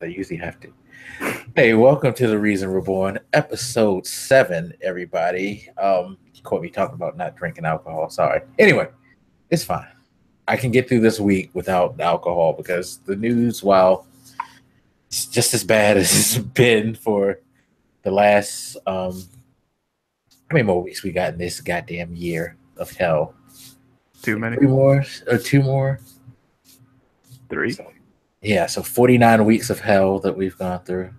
They usually have to. Hey, welcome to the Reason Reborn, episode 7, everybody. You caught me talking about not drinking alcohol. Sorry. Anyway, it's fine. I can get through this week without alcohol because the news, while it's just as bad as it's been for the last how many more weeks we got in this goddamn year of hell? Too many. 3 more or 2 more? 3. So 49 weeks of hell that we've gone through.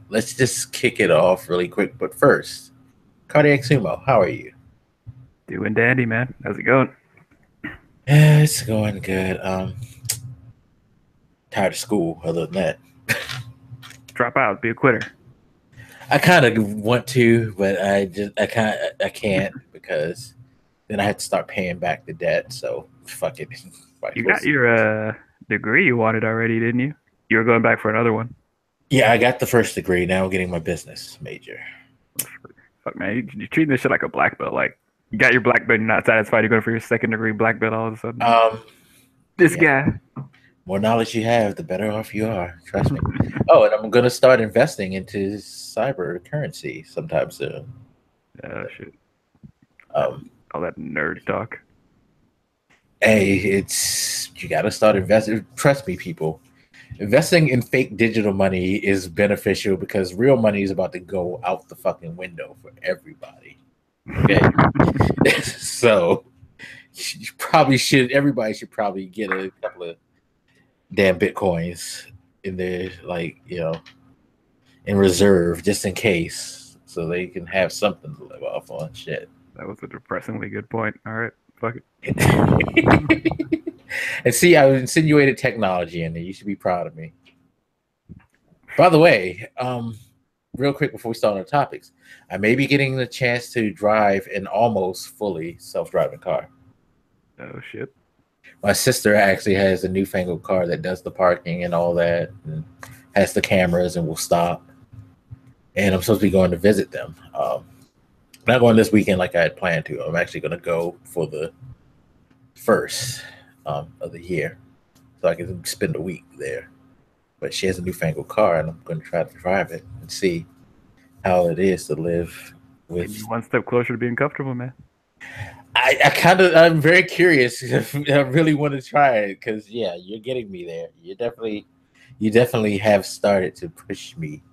Let's just kick it off really quick. But first, Cardiac Sumo, how are you? Doing dandy, man. How's it going? It's going good. Tired of school, other than that. Drop out, be a quitter. I kind of want to, but I can't because then I had to start paying back the debt. So fuck it. You got your degree you wanted already, didn't you? You were going back for another one. Yeah, I got the first degree. Now I'm getting my business major. Fuck, man. You're treating this shit like a black belt. Like, you got your black belt, you're not satisfied. You're going for your second degree black belt all of a sudden. This guy. More knowledge you have, the better off you are. Trust me. Oh, and I'm going to start investing into cyber currency sometime soon. Oh, shit. All that nerd talk. Hey, you got to start investing. Trust me, people. Investing in fake digital money is beneficial because real money is about to go out the fucking window for everybody. Okay. So you probably should. Everybody should probably get a couple of damn bitcoins in there, in reserve, just in case, so they can have something to live off on. Shit. That was a depressingly good point. All right, fuck it. And see, I insinuated technology in there. You should be proud of me. By the way, real quick before we start on the topics, I may be getting the chance to drive an almost fully self-driving car. Oh, shit. My sister actually has a newfangled car that does the parking and all that, and has the cameras and will stop. And I'm supposed to be going to visit them. Not going this weekend like I had planned to. I'm actually going to go for the first of the year, so I can spend a week there. But she has a newfangled car, and I'm going to try to drive it and see how it is to live with. Maybe one step closer to being comfortable, man. I'm very curious. I really want to try it because, yeah, you're getting me there. You definitely have started to push me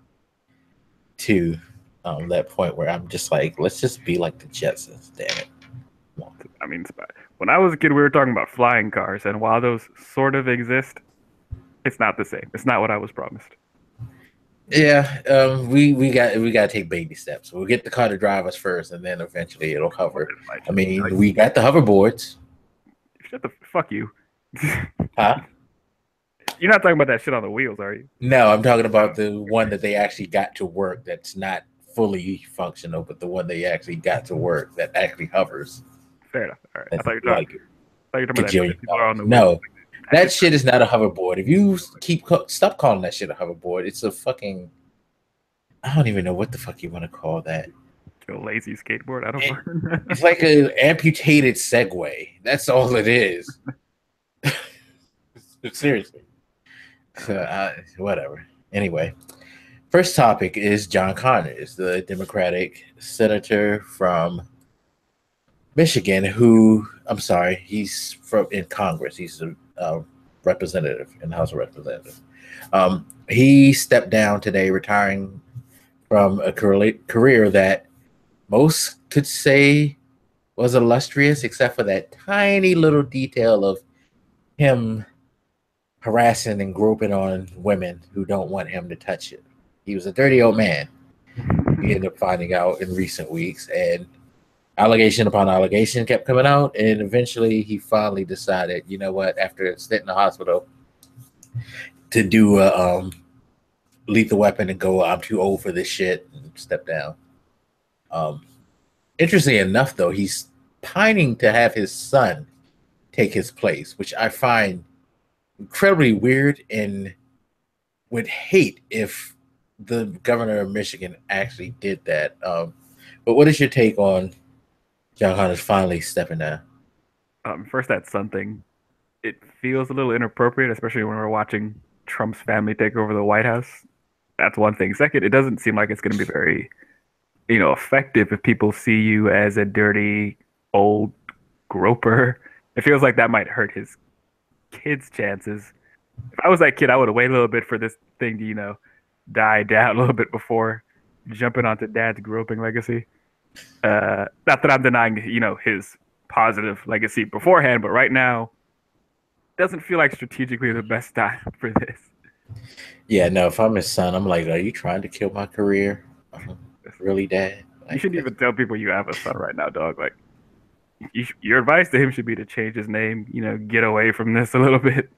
to that point where I'm just like, let's just be like the Jetsons. Damn it. I mean, when I was a kid, we were talking about flying cars, and while those sort of exist, it's not the same. It's not what I was promised. Yeah, we got to take baby steps. We'll get the car to drive us first, and then eventually it'll hover. I mean, we got the hoverboards. Shut the fuck you. Huh? You're not talking about that shit on the wheels, are you? No, I'm talking about the one that they actually got to work. That's not fully functional, but the one they actually got to work that actually hovers. Fair enough. All right. I thought you were talking about that shit people are on the wheels. No. That shit is not a hoverboard. If you stop calling that shit a hoverboard, it's a fucking, I don't even know what the fuck you want to call that. A lazy skateboard? I don't know. It's like an amputated Segway. That's all it is. Seriously. Whatever. Anyway, first topic is John Conyers, the Democratic senator from Michigan, he's in Congress. He's a representative in the House of Representatives. He stepped down today, retiring from a career that most could say was illustrious, except for that tiny little detail of him harassing and groping on women who don't want him to touch it. He was a dirty old man. We ended up finding out in recent weeks, and allegation upon allegation kept coming out, and eventually he finally decided, you know what, after sitting in the hospital, to do a lethal weapon and go, I'm too old for this shit, and step down. Interestingly enough, though, he's pining to have his son take his place, which I find incredibly weird and would hate if the governor of Michigan actually did that. But what is your take on John Connors finally stepping down? First, that son thing it feels a little inappropriate, especially when we're watching Trump's family take over the White House. That's one thing. Second, it doesn't seem like it's going to be very, effective if people see you as a dirty old groper. It feels like that might hurt his kids' chances. If I was that kid, I would have waited a little bit for this thing to, die down a little bit before jumping onto dad's groping legacy. Not that I'm denying, his positive legacy beforehand, but right now doesn't feel like strategically the best time for this. Yeah, no, if I'm his son, I'm like, are you trying to kill my career? Really, Dad? You shouldn't even tell people you have a son right now, dog. Like, your advice to him should be to change his name, get away from this a little bit.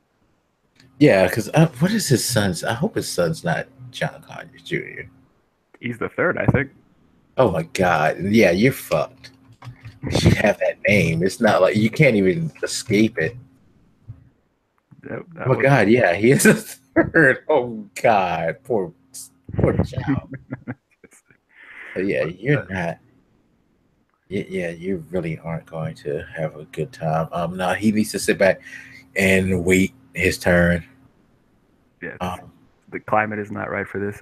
Yeah, because what is his son's? I hope his son's not John Conyers Jr. He's the third, I think. Oh my God. Yeah, you're fucked. You have that name. It's not like you can't even escape it. Oh my God, yeah, he is a third. Oh God, poor child. Yeah, you're not. Yeah, you really aren't going to have a good time. No, he needs to sit back and wait his turn. Yeah, the climate is not right for this.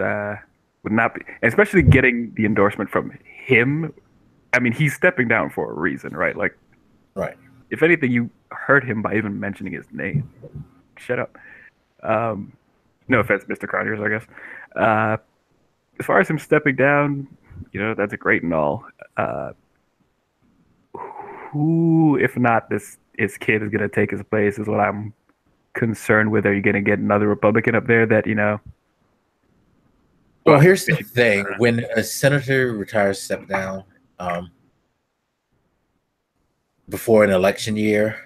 Would not be, especially getting the endorsement from him. I mean, he's stepping down for a reason, right? Like, right. If anything, you hurt him by even mentioning his name. Shut up. No offense, Mr. Conyers, I guess. As far as him stepping down, that's a great and all. Who, if not his kid, is going to take his place is what I'm concerned with. Are you going to get another Republican up there that, Well, here's the thing. When a senator retires, step down before an election year,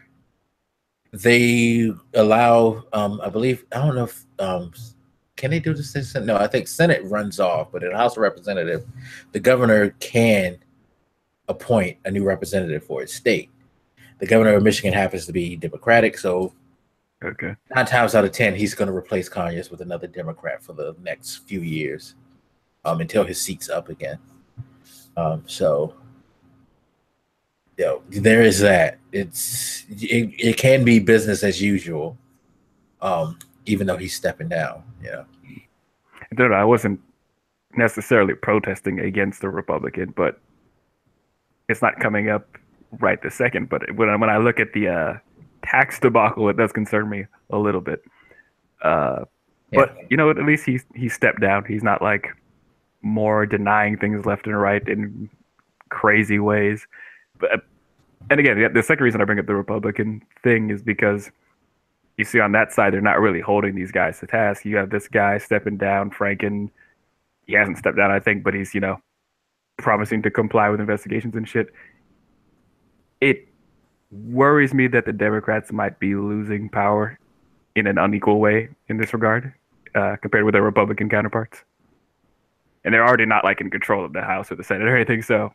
they allow, I believe, I don't know if, can they do this? No, I think Senate runs off, but in the House of Representatives, the governor can appoint a new representative for his state. The governor of Michigan happens to be Democratic, so 9 times out of 10, he's going to replace Conyers with another Democrat for the next few years until his seat's up again. So, there is that. It can be business as usual, even though he's stepping down. I wasn't necessarily protesting against the Republican, but it's not coming up right this second. But when I look at the tax debacle, it does concern me a little bit. But at least he stepped down. He's not like more denying things left and right in crazy ways. But and again, the second reason I bring up the Republican thing is because you see on that side they're not really holding these guys to task. You have this guy stepping down, Franken. He hasn't stepped down, I think, but he's promising to comply with investigations and shit. It worries me that the Democrats might be losing power in an unequal way in this regard compared with their Republican counterparts. And they're already not like in control of the House or the Senate or anything. So,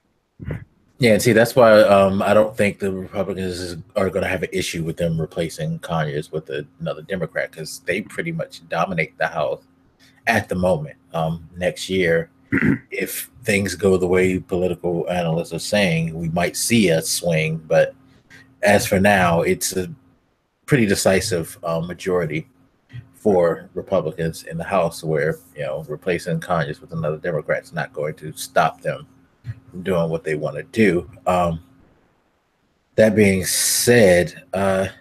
yeah, and see, that's why I don't think the Republicans are going to have an issue with them replacing Conyers with another Democrat, because they pretty much dominate the House at the moment. Next year, if things go the way political analysts are saying, we might see a swing. But as for now, it's a pretty decisive majority for Republicans in the House, where replacing Conyers with another Democrat is not going to stop them from doing what they want to do. That being said, it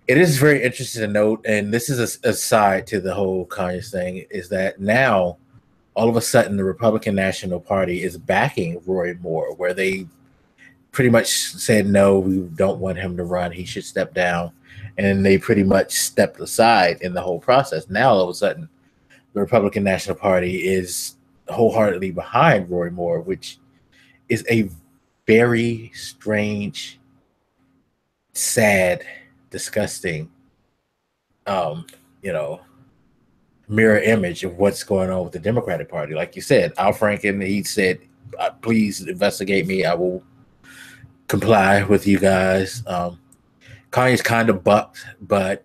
is very interesting to note, and this is a side to the whole Conyers thing, is that now all of a sudden the Republican National Party is backing Roy Moore, where they pretty much said, no, we don't want him to run. He should step down. And they pretty much stepped aside in the whole process. Now, all of a sudden, the Republican National Party is wholeheartedly behind Roy Moore, which is a very strange, sad, disgusting, mirror image of what's going on with the Democratic Party. Like you said, Al Franken, he said, please investigate me. I will comply with you guys. Conyers kind of bucked, but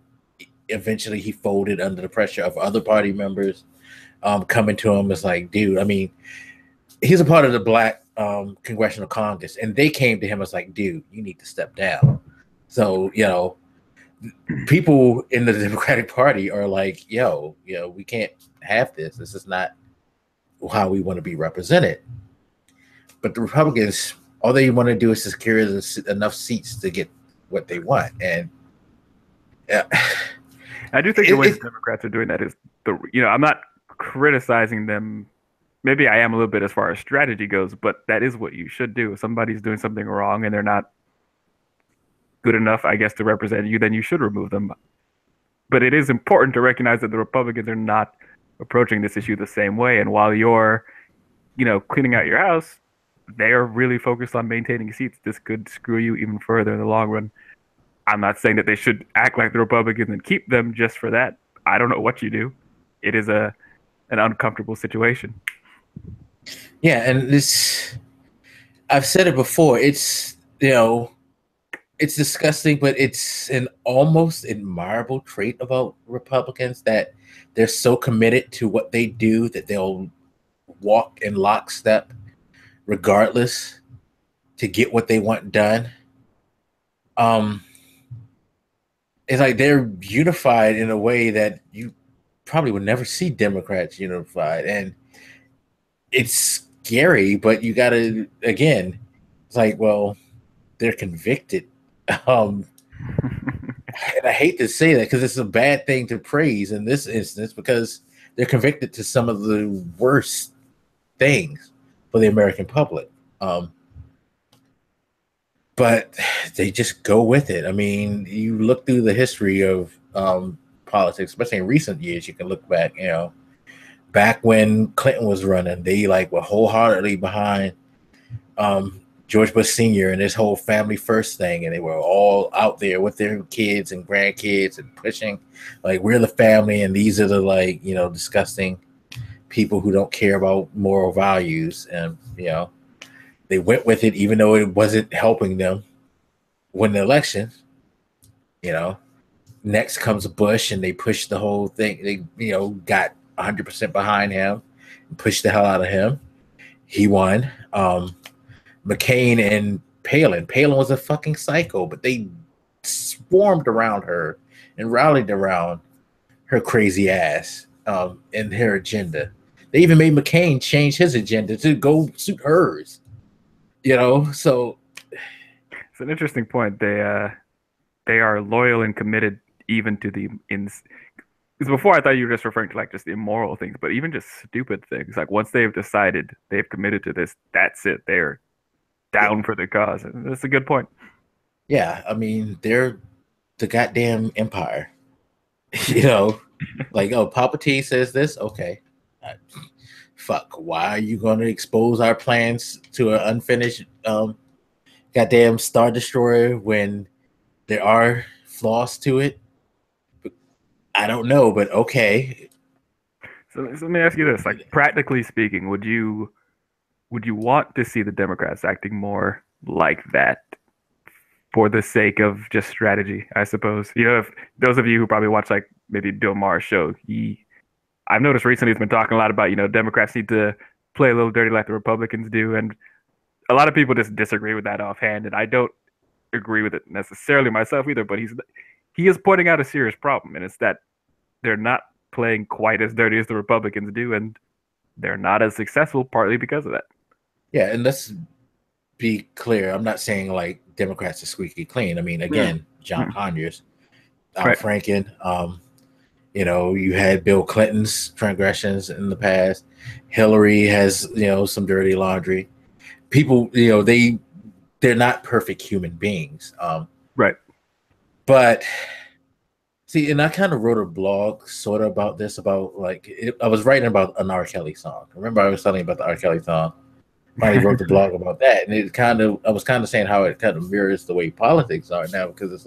eventually he folded under the pressure of other party members coming to him. It's like, dude, I mean, he's a part of the Black Congressional Congress, and they came to him as like, dude, you need to step down. So, people in the Democratic Party are like, yo, we can't have this. This is not how we want to be represented. But the Republicans, all they want to do is secure enough seats to get what they want. And I do think the way the Democrats are doing that is I'm not criticizing them. Maybe I am a little bit as far as strategy goes, but that is what you should do. If somebody's doing something wrong and they're not good enough, I guess, to represent you, then you should remove them. But it is important to recognize that the Republicans are not approaching this issue the same way. And while you're, cleaning out your house, they're really focused on maintaining seats. This could screw you even further in the long run. I'm not saying that they should act like the Republicans and keep them just for that. I don't know what you do. It is an uncomfortable situation. Yeah, and I've said it before. It's it's disgusting, but it's an almost admirable trait about Republicans that they're so committed to what they do that they'll walk in lockstep regardless to get what they want done. It's like they're unified in a way that you probably would never see Democrats unified. And it's scary, but you gotta, again, it's like, well, they're convicted. And I hate to say that because it's a bad thing to praise in this instance because they're convicted to some of the worst things for the American public. But they just go with it. I mean, you look through the history of politics, especially in recent years, you can look back, back when Clinton was running, they were wholeheartedly behind George Bush Sr. and his whole family first thing. And they were all out there with their kids and grandkids and pushing, we're the family. And these are the, disgusting people who don't care about moral values. And, they went with it, even though it wasn't helping them win the election. Next comes Bush, and they pushed the whole thing. They, got 100% behind him, and pushed the hell out of him. He won. McCain and Palin. Palin was a fucking psycho, but they swarmed around her and rallied around her crazy ass and her agenda. They even made McCain change his agenda to go suit hers. So it's an interesting point. They are loyal and committed even to the because before I thought you were just referring to just immoral things, but even just stupid things. Once they've decided they've committed to this, that's it. They're down for the cause. That's a good point. Yeah, I mean, they're the goddamn empire. Palpatine says this, okay. Fuck, why are you going to expose our plans to an unfinished goddamn Star Destroyer when there are flaws to it? I don't know, but okay. So let me ask you this: practically speaking, would you want to see the Democrats acting more like that for the sake of just strategy? I suppose if those of you who probably watch maybe Bill Maher's show, I've noticed recently he's been talking a lot about Democrats need to play a little dirty like the Republicans do, and a lot of people just disagree with that offhand, and I don't agree with it necessarily myself either. But he is pointing out a serious problem, and it's that they're not playing quite as dirty as the Republicans do, and they're not as successful partly because of that. Yeah, and let's be clear. I'm not saying Democrats are squeaky clean. I mean, again, John Conyers, Al Franken. You had Bill Clinton's transgressions in the past. Hillary has, some dirty laundry. People, they're not perfect human beings. Right. But see, and I kind of wrote a blog sort of about this, about I was writing about an R. Kelly song. Remember I was telling you about the R. Kelly song? Finally wrote the blog about that. And I was kind of saying how it kind of mirrors the way politics are now, because it's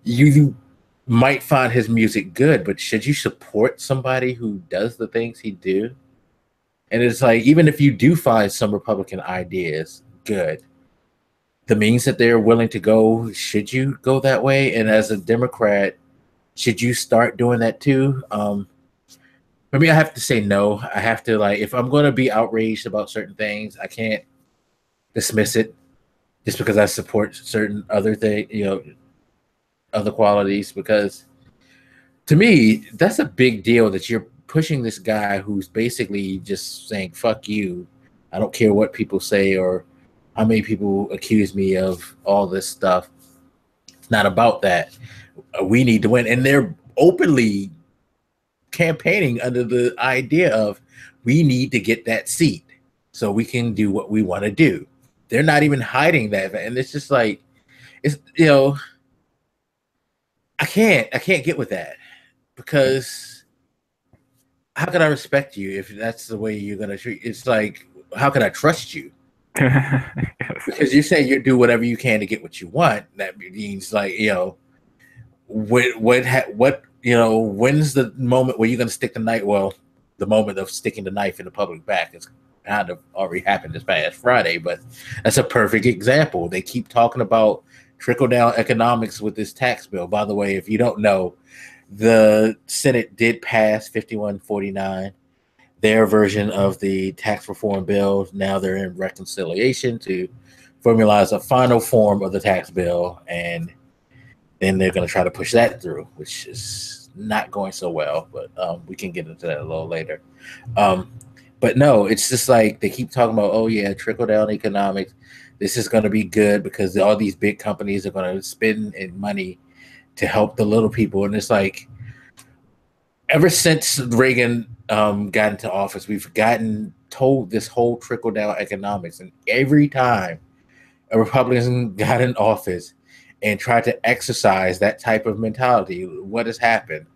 you might find his music good, but should you support somebody who does the things he do? And it's even if you do find some Republican ideas good, the means that they're willing to go, should you go that way? And as a Democrat, should you start doing that too? For me, I have to say no. I have to if I'm going to be outraged about certain things, I can't dismiss it just because I support certain other things, other qualities, because to me, that's a big deal that you're pushing this guy who's basically just saying, fuck you. I don't care what people say or how many people accuse me of all this stuff. It's not about that. We need to win. And they're openly campaigning under the idea of we need to get that seat so we can do what we want to do. They're not even hiding that. And it's just like, it's, I can't get with that, because how can I respect you if that's the way you're gonna treat? It's like, how can I trust you? Yes. Because you say you do whatever you can to get what you want. That means, like, when's the moment where you're gonna stick the knife? Well, the moment of sticking the knife in the public back is kind of already happened this past Friday, but that's a perfect example. They keep talking about trickle down economics with this tax bill. By the way, if you don't know, the Senate did pass 5149, their version of the tax reform bill. Now they're in reconciliation to formalize a final form of the tax bill, and then they're going to try to push that through, which is not going so well, but we can get into that a little later. But no, it's just like they keep talking about, oh yeah, trickle down economics. This is going to be good because all these big companies are going to spend money to help the little people. And it's like, ever since Reagan got into office, we've gotten told this whole trickle down economics. And every time a Republican got in office and tried to exercise that type of mentality, what has happened?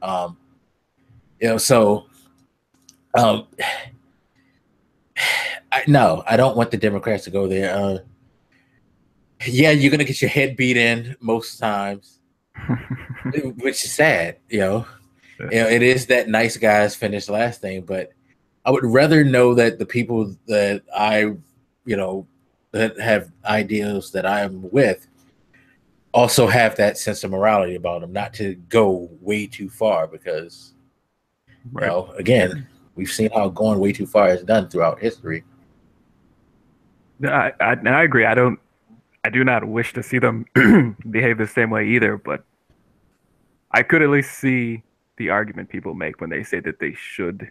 So I don't want the Democrats to go there. Yeah, you're gonna get your head beat in most times, which is sad. It is that nice guys finish last thing, but I would rather know that the people that that have ideals that I'm with also have that sense of morality about them, not to go way too far, because Right. Again, we've seen how going way too far is done throughout history. I agree. I do not wish to see them behave the same way either, but I could at least see the argument people make when they say that they should,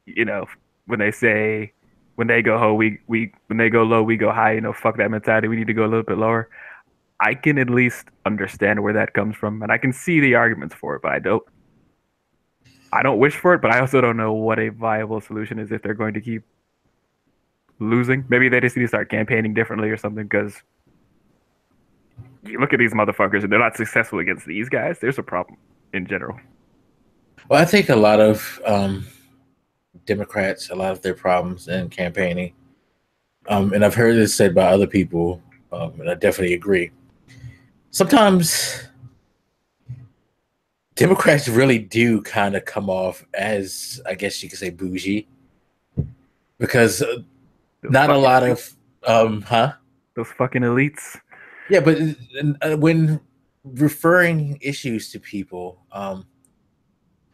you know, when they say when they go when they go low, we go high, fuck that mentality. We need to go a little bit lower. I can at least understand where that comes from, and I can see the arguments for it, but I don't wish for it, but I also don't know what a viable solution is if they're going to keep losing. Maybe they just need to start campaigning differently or something, because you look at these motherfuckers and they're not successful against these guys. There's a problem in general. Well, I think a lot of Democrats, a lot of their problems in campaigning, and I've heard this said by other people, and I definitely agree. Sometimes Democrats really do kind of come off as, I guess you could say, bougie, because not a lot of, those fucking elites. Yeah, but when referring issues to people,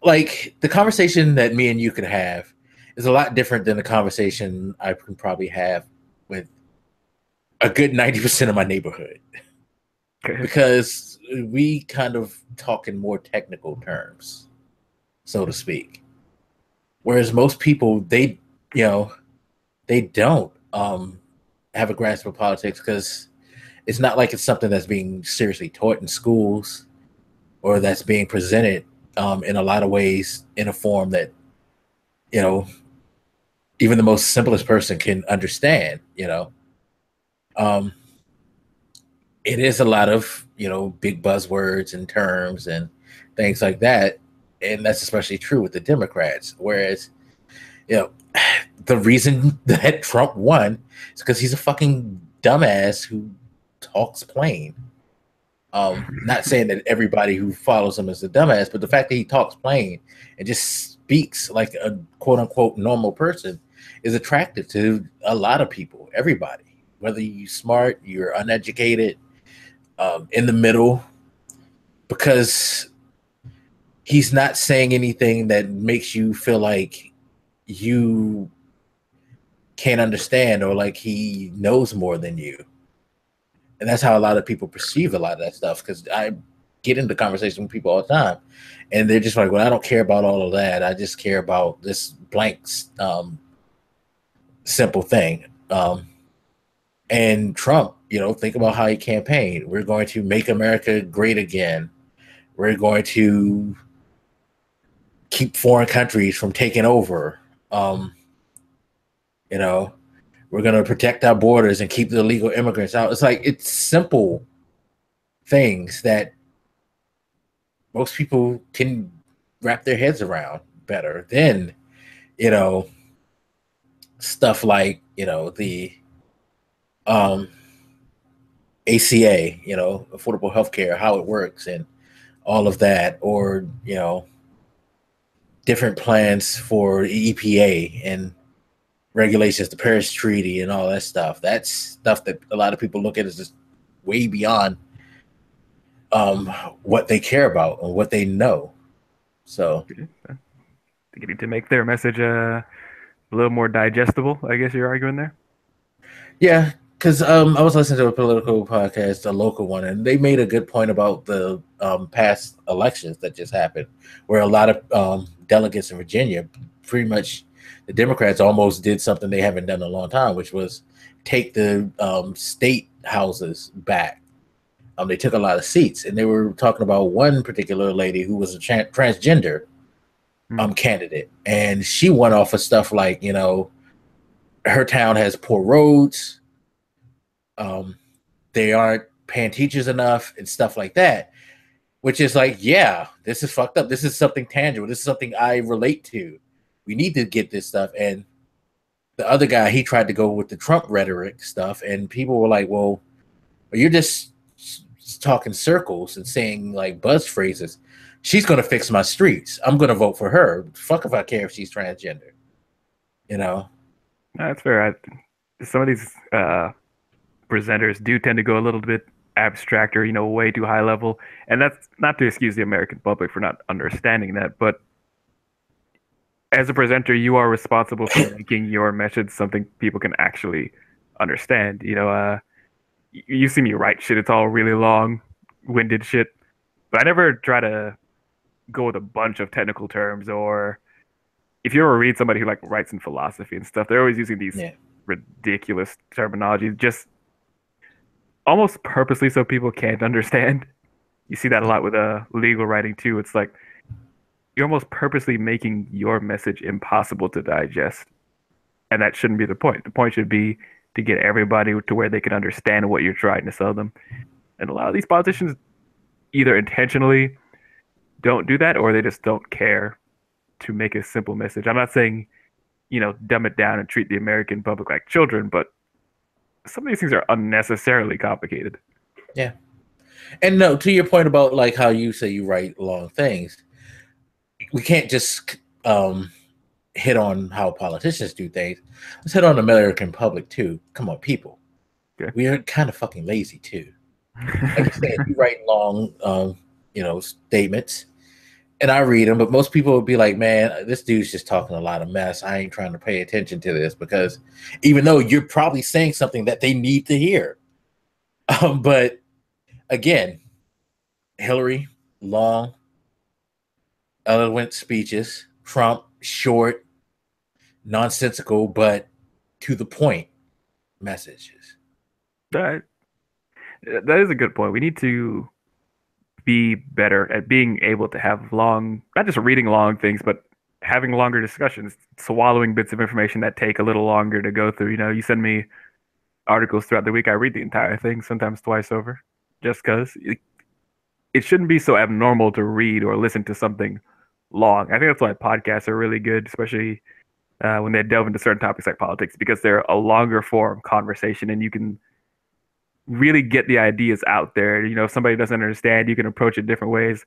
like the conversation that me and you could have is a lot different than the conversation I can probably have with a good 90% of my neighborhood, because we kind of talk in more technical terms, so to speak. Whereas most people, they don't have a grasp of politics, because it's not like it's something that's being seriously taught in schools, or that's being presented in a lot of ways in a form that even the most simplest person can understand. It is a lot of big buzzwords and terms and things like that, and that's especially true with the Democrats. Whereas the reason that Trump won is because he's a fucking dumbass who talks plain. Not saying that everybody who follows him is a dumbass, but the fact that he talks plain and just speaks like a quote unquote normal person is attractive to a lot of people, everybody, whether you're smart, you're uneducated, in the middle, because he's not saying anything that makes you feel like you can't understand, or like he knows more than you. And that's how a lot of people perceive a lot of that stuff. Because get into conversation with people all the time, and they're just like, well, I don't care about all of that. I just care about this blank, simple thing. And Trump, think about how he campaigned. We're going to make America great again. We're going to keep foreign countries from taking over. We're going to protect our borders and keep the illegal immigrants out. It's like, it's simple things that most people can wrap their heads around better than, stuff like, the ACA, affordable healthcare, how it works and all of that, or, different plans for EPA and regulations, the Paris Treaty and all that stuff. That's stuff that a lot of people look at as just way beyond what they care about and what they know. So they need to make their message a little more digestible, I guess you're arguing there. Yeah, because I was listening to a political podcast, a local one, and they made a good point about the past elections that just happened, where a lot of delegates in Virginia, pretty much the Democrats almost did something they haven't done in a long time, which was take the state houses back. They took a lot of seats, and they were talking about one particular lady who was a transgender candidate, and she went off of stuff like, her town has poor roads, they aren't paying teachers enough and stuff like that, which is like, yeah, this is fucked up. This is something tangible. This is something I relate to. We need to get this stuff. And the other guy, he tried to go with the Trump rhetoric stuff, and people were like, well, you're just talking circles and saying like buzz phrases. She's going to fix my streets. I'm going to vote for her. Fuck if I care if she's transgender. No, that's fair. Some of these presenters do tend to go a little bit abstract or, way too high level. And that's not to excuse the American public for not understanding that, but as a presenter, you are responsible for making your message something people can actually understand. You see me write shit. It's all really long-winded shit, but I never try to go with a bunch of technical terms. Or if you ever read somebody who like writes in philosophy and stuff, they're always using these ridiculous terminologies, just almost purposely so people can't understand. You see that a lot with legal writing too. It's like you're almost purposely making your message impossible to digest. And that shouldn't be the point. The point should be to get everybody to where they can understand what you're trying to sell them. And a lot of these politicians either intentionally don't do that or they just don't care to make a simple message. I'm not saying, dumb it down and treat the American public like children, but some of these things are unnecessarily complicated. Yeah. And no, to your point about like how you say you write long things, we can't just hit on how politicians do things. Let's hit on the American public too. Come on, people. Okay. We are kind of fucking lazy too. Like you said, you write long, statements, and I read them, but most people would be like, man, this dude's just talking a lot of mess. I ain't trying to pay attention to this, because even though you're probably saying something that they need to hear. But again, Hillary, long, eloquent speeches. Trump, short, nonsensical, but to the point messages. That is a good point. We need to be better at being able to have not just reading long things, but having longer discussions, swallowing bits of information that take a little longer to go through. You send me articles throughout the week. I read the entire thing, sometimes twice over, just because it shouldn't be so abnormal to read or listen to something long. I think that's why podcasts are really good, especially when they delve into certain topics like politics, because they're a longer form conversation and you can really get the ideas out there. If somebody doesn't understand, you can approach it different ways.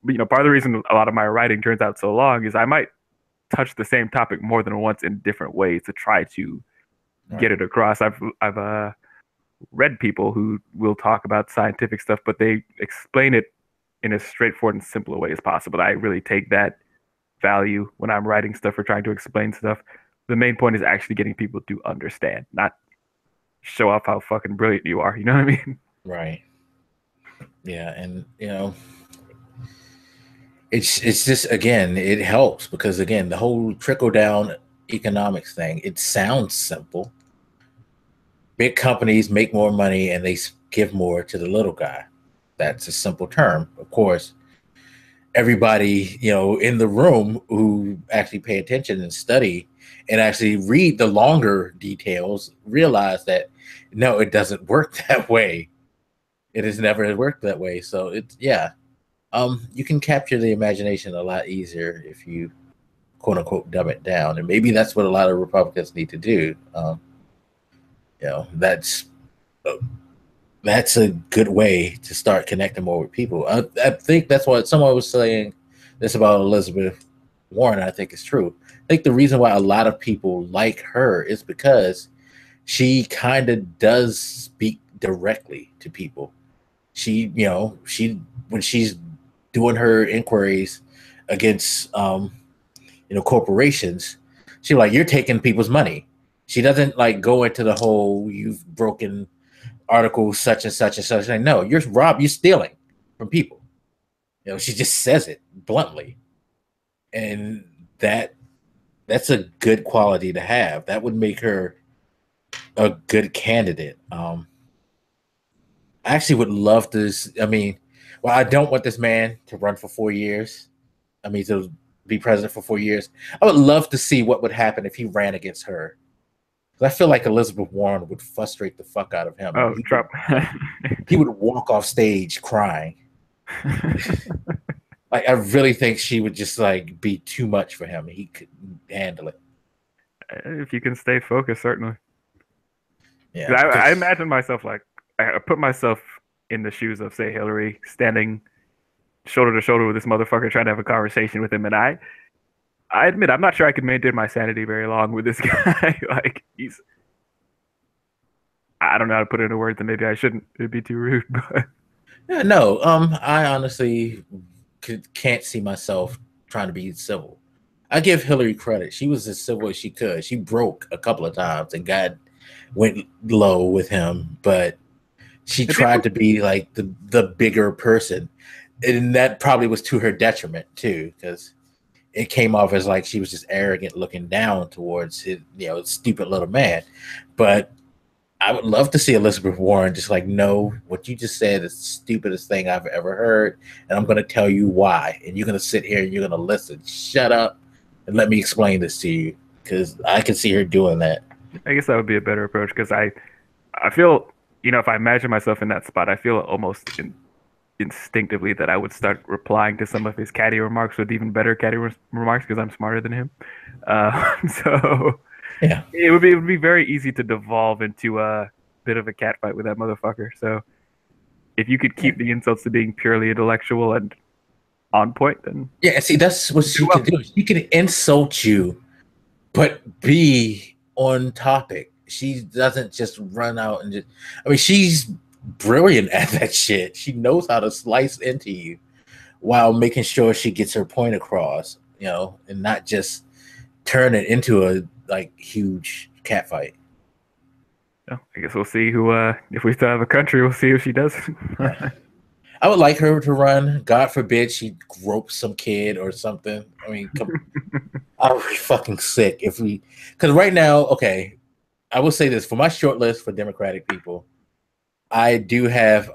But, part of the reason a lot of my writing turns out so long is I might touch the same topic more than once in different ways to try to get it across. I've read people who will talk about scientific stuff, but they explain it in as straightforward and simple a way as possible. I really take that value when I'm writing stuff or trying to explain stuff. The main point is actually getting people to understand, not show off how fucking brilliant you are. You know what I mean? Right. Yeah, and it's just, again, it helps because, again, the whole trickle down economics thing, it sounds simple. Big companies make more money and they give more to the little guy. That's a simple term. Of course, everybody, in the room who actually pay attention and study and actually read the longer details realize that no, it doesn't work that way. It has never worked that way. So it's, yeah. You can capture the imagination a lot easier if you quote unquote dumb it down. And maybe that's what a lot of Republicans need to do. You know, that's uh, that's a good way to start connecting more with people. I think that's what someone was saying this about Elizabeth Warren. I think is true. I think the reason why a lot of people like her is because she kind of does speak directly to people. She when she's doing her inquiries against corporations, she like, you're taking people's money. She doesn't like go into the whole you've broken article such and such and such. Like, no, you're stealing from people. She just says it bluntly, and that's a good quality to have. That would make her a good candidate. I actually would love to. I mean, well, I don't want this man to run for 4 years. I mean, to be president for 4 years. I would love to see what would happen if he ran against her. I feel like Elizabeth Warren would frustrate the fuck out of him. Oh, Trump. He would walk off stage crying. Like, I really think she would just like be too much for him. He couldn't handle it. If you can stay focused, certainly. Yeah, I imagine myself like I put myself in the shoes of, say, Hillary, standing shoulder to shoulder with this motherfucker, trying to have a conversation with him, and I admit I'm not sure I could maintain my sanity very long with this guy. Like, I don't know how to put it into words, and maybe I shouldn't. It'd be too rude, but yeah, no. I honestly can't see myself trying to be civil. I give Hillary credit. She was as civil as she could. She broke a couple of times and went low with him, but she tried to be like the bigger person, and that probably was to her detriment too, because it came off as like she was just arrogant, looking down towards his, stupid little man. But I would love to see Elizabeth Warren just like, no, what you just said is the stupidest thing I've ever heard, and I'm going to tell you why. And you're going to sit here and you're going to listen. Shut up and let me explain this to you, because I can see her doing that. I guess that would be a better approach because I feel, if I imagine myself in that spot, I feel almost instinctively that I would start replying to some of his catty remarks with even better catty remarks because I'm smarter than him. So yeah, it would be very easy to devolve into a bit of a catfight with that motherfucker. So if you could keep the insults to being purely intellectual and on point, then yeah. See, that's what she can do. She can insult you, but be on topic. She doesn't just run out and just. I mean, she's brilliant at that shit. She knows how to slice into you while making sure she gets her point across, and not just turn it into a like huge cat fight. I guess we'll see who. If we still have a country, we'll see if she does. Yeah. I would like her to run. God forbid she gropes some kid or something. I mean, I would be fucking sick if we. Because right now, okay, I will say this for my short list for Democratic people. I do have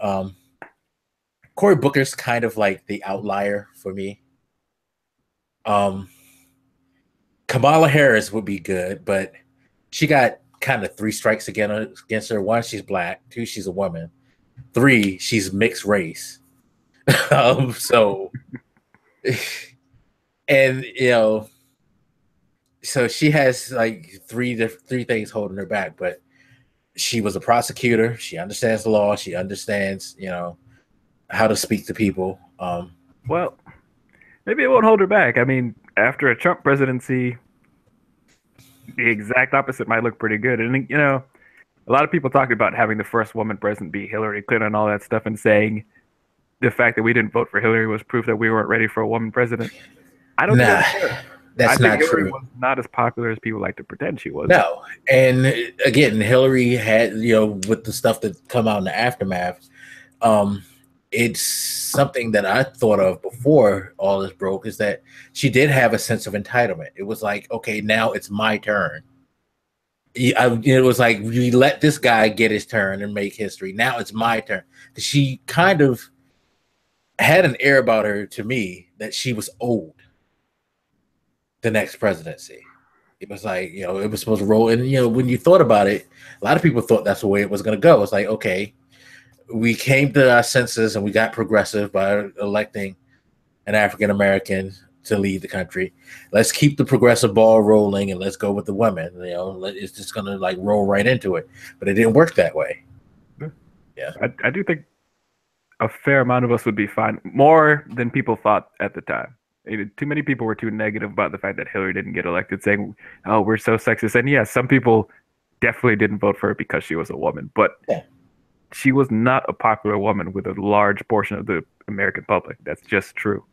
Cory Booker's kind of like the outlier for me. Kamala Harris would be good, but she got kind of 3 strikes against her. 1, she's black. 2, she's a woman. 3, she's mixed race. So, and so she has like three things holding her back, but she was a prosecutor. She understands the law. She understands, how to speak to people. Well, maybe it won't hold her back. I mean, after a Trump presidency, the exact opposite might look pretty good. And, a lot of people talk about having the first woman president be Hillary Clinton and all that stuff, and saying the fact that we didn't vote for Hillary was proof that we weren't ready for a woman president. I don't think that's true. That's not Hillary true. Was not as popular as people like to pretend she was. No. And again, Hillary had, with the stuff that come out in the aftermath, it's something that I thought of before all this broke, is that she did have a sense of entitlement. It was like, okay, now it's my turn. It was like, we let this guy get his turn and make history. Now it's my turn. She kind of had an air about her to me that she was owed the next presidency. It was like, it was supposed to roll. And, when you thought about it, a lot of people thought that's the way it was going to go. It's like, okay, we came to our senses and we got progressive by electing an African American to lead the country. Let's keep the progressive ball rolling and let's go with the women. It's just gonna like roll right into it. But it didn't work that way. Yeah, I do think a fair amount of us would be fine, more than people thought at the time. Too many people were too negative about the fact that Hillary didn't get elected, saying, "Oh, we're so sexist." And yeah, some people definitely didn't vote for her because she was a woman, but she was not a popular woman with a large portion of the American public. That's just true.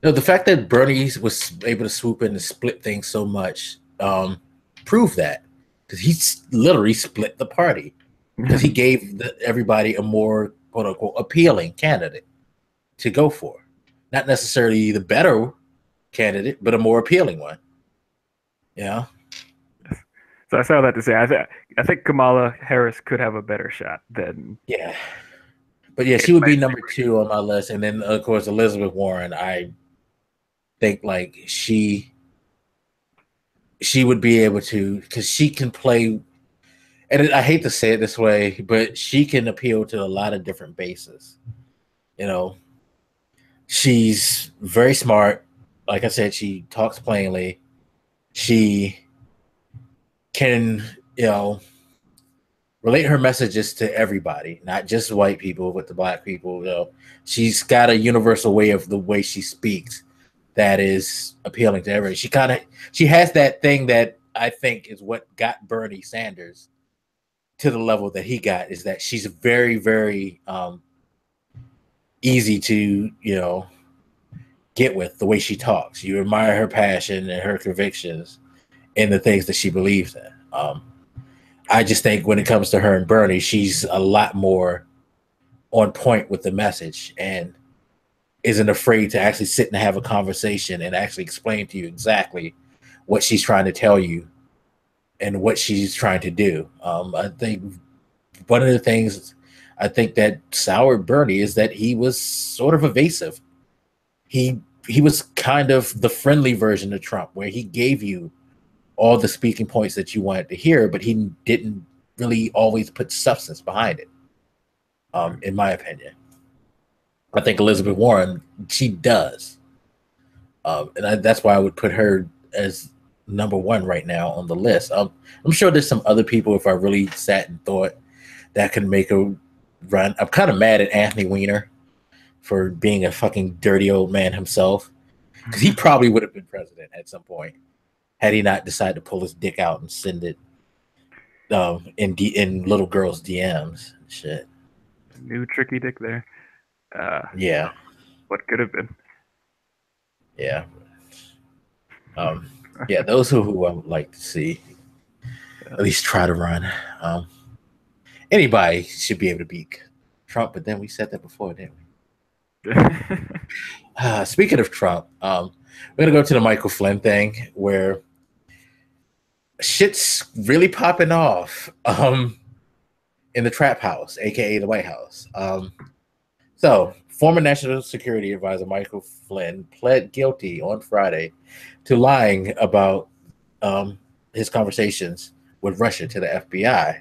No, the fact that Bernie was able to swoop in and split things so much proved that, because he literally split the party, because he gave everybody a more quote unquote appealing candidate to go for, not necessarily the better candidate, but a more appealing one. Yeah. So I say all that to say, I think Kamala Harris could have a better shot than. Yeah. But yeah, she would be number 2 on my list, and then of course Elizabeth Warren. I think like she would be able to, because she can play, and I hate to say it this way, but she can appeal to a lot of different bases. She's very smart. Like I said, she talks plainly. She can, relate her messages to everybody, not just white people, but to black people. She's got a universal way of the way she speaks that is appealing to everybody. She has that thing that I think is what got Bernie Sanders to the level that he got, is that she's very, very easy to, get with the way she talks. You admire her passion and her convictions in the things that she believes in. I just think when it comes to her and Bernie, she's a lot more on point with the message and isn't afraid to actually sit and have a conversation and actually explain to you exactly what she's trying to tell you and what she's trying to do. I think one of the things I think that soured Bernie is that he was sort of evasive. He was kind of the friendly version of Trump, where he gave you all the speaking points that you wanted to hear, but he didn't really always put substance behind it, in my opinion. I think Elizabeth Warren, she does. And that's why I would put her as number 1 right now on the list. I'm sure there's some other people, if I really sat and thought, that can make a run. I'm kind of mad at Anthony Weiner for being a fucking dirty old man himself, because he probably would have been president at some point had he not decided to pull his dick out and send it in little girls' DMs and shit. New tricky dick there. Yeah. What could have been. Yeah. Yeah, those who I would like to see at least try to run. Anybody should be able to beat Trump, but then we said that before, didn't we? Speaking of Trump, we're going to go to the Michael Flynn thing, where shit's really popping off in the trap house, aka the White House. So former National Security Advisor Michael Flynn pled guilty on Friday to lying about his conversations with Russia to the FBI.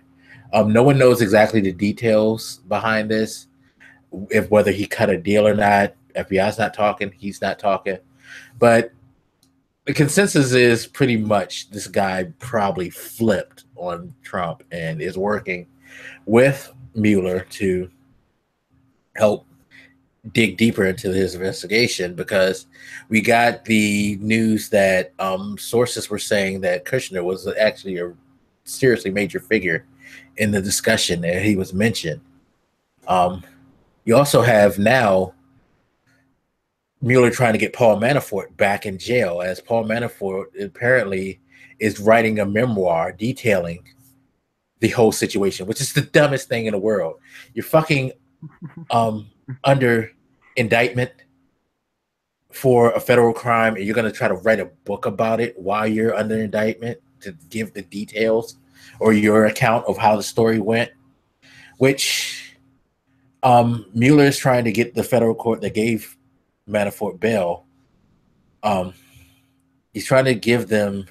No one knows exactly the details behind this, whether he cut a deal or not. FBI's not talking, he's not talking, but the consensus is pretty much this guy probably flipped on Trump and is working with Mueller to help dig deeper into his investigation, because we got the news that sources were saying that Kushner was actually a seriously major figure in the discussion, and he was mentioned. You also have now Mueller trying to get Paul Manafort back in jail, as Paul Manafort apparently is writing a memoir detailing the whole situation, which is the dumbest thing in the world. You're fucking under indictment for a federal crime, and you're going to try to write a book about it while you're under indictment to give the details or your account of how the story went, which Mueller is trying to get the federal court that gave Manafort bail. He's trying to give them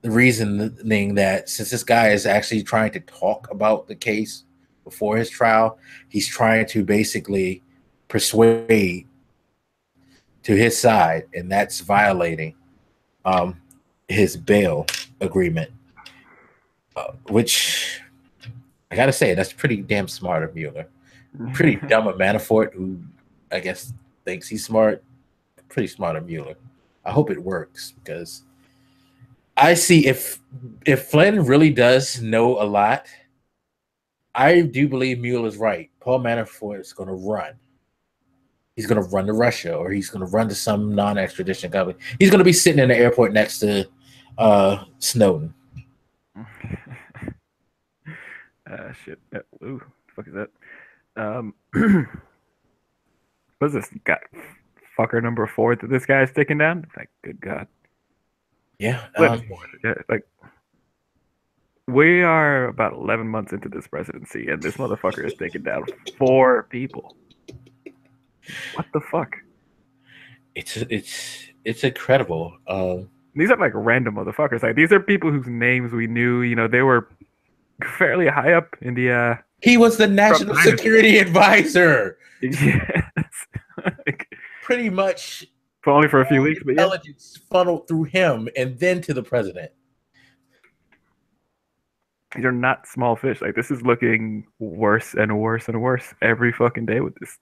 the reasoning that since this guy is actually trying to talk about the case before his trial, he's trying to basically persuade to his side, and that's violating his bail agreement, which I gotta say, that's pretty damn smart of Mueller. Pretty dumb of Manafort, who I guess thinks he's smart. Pretty smart of Mueller. I hope it works, because I see if Flynn really does know a lot, I do believe Mueller's right. Paul Manafort is going to run. He's going to run to Russia, or he's going to run to some non-extradition company. He's going to be sitting in the airport next to Snowden. Shit. Ooh, the fuck is that? What's this? Got fucker number 4 that this guy is taking down? Like, good God. Yeah. Yeah, like, we are about 11 months into this presidency, and this motherfucker is taking down 4 people. What the fuck? It's incredible. These are like random motherfuckers. Like, these are people whose names we knew. You know, they were fairly high up in the. He was the national security advisor. Yes. Like, pretty much. But only for a few weeks. But intelligence funneled through him and then to the president. These are not small fish. Like, this is looking worse and worse and worse every fucking day with this.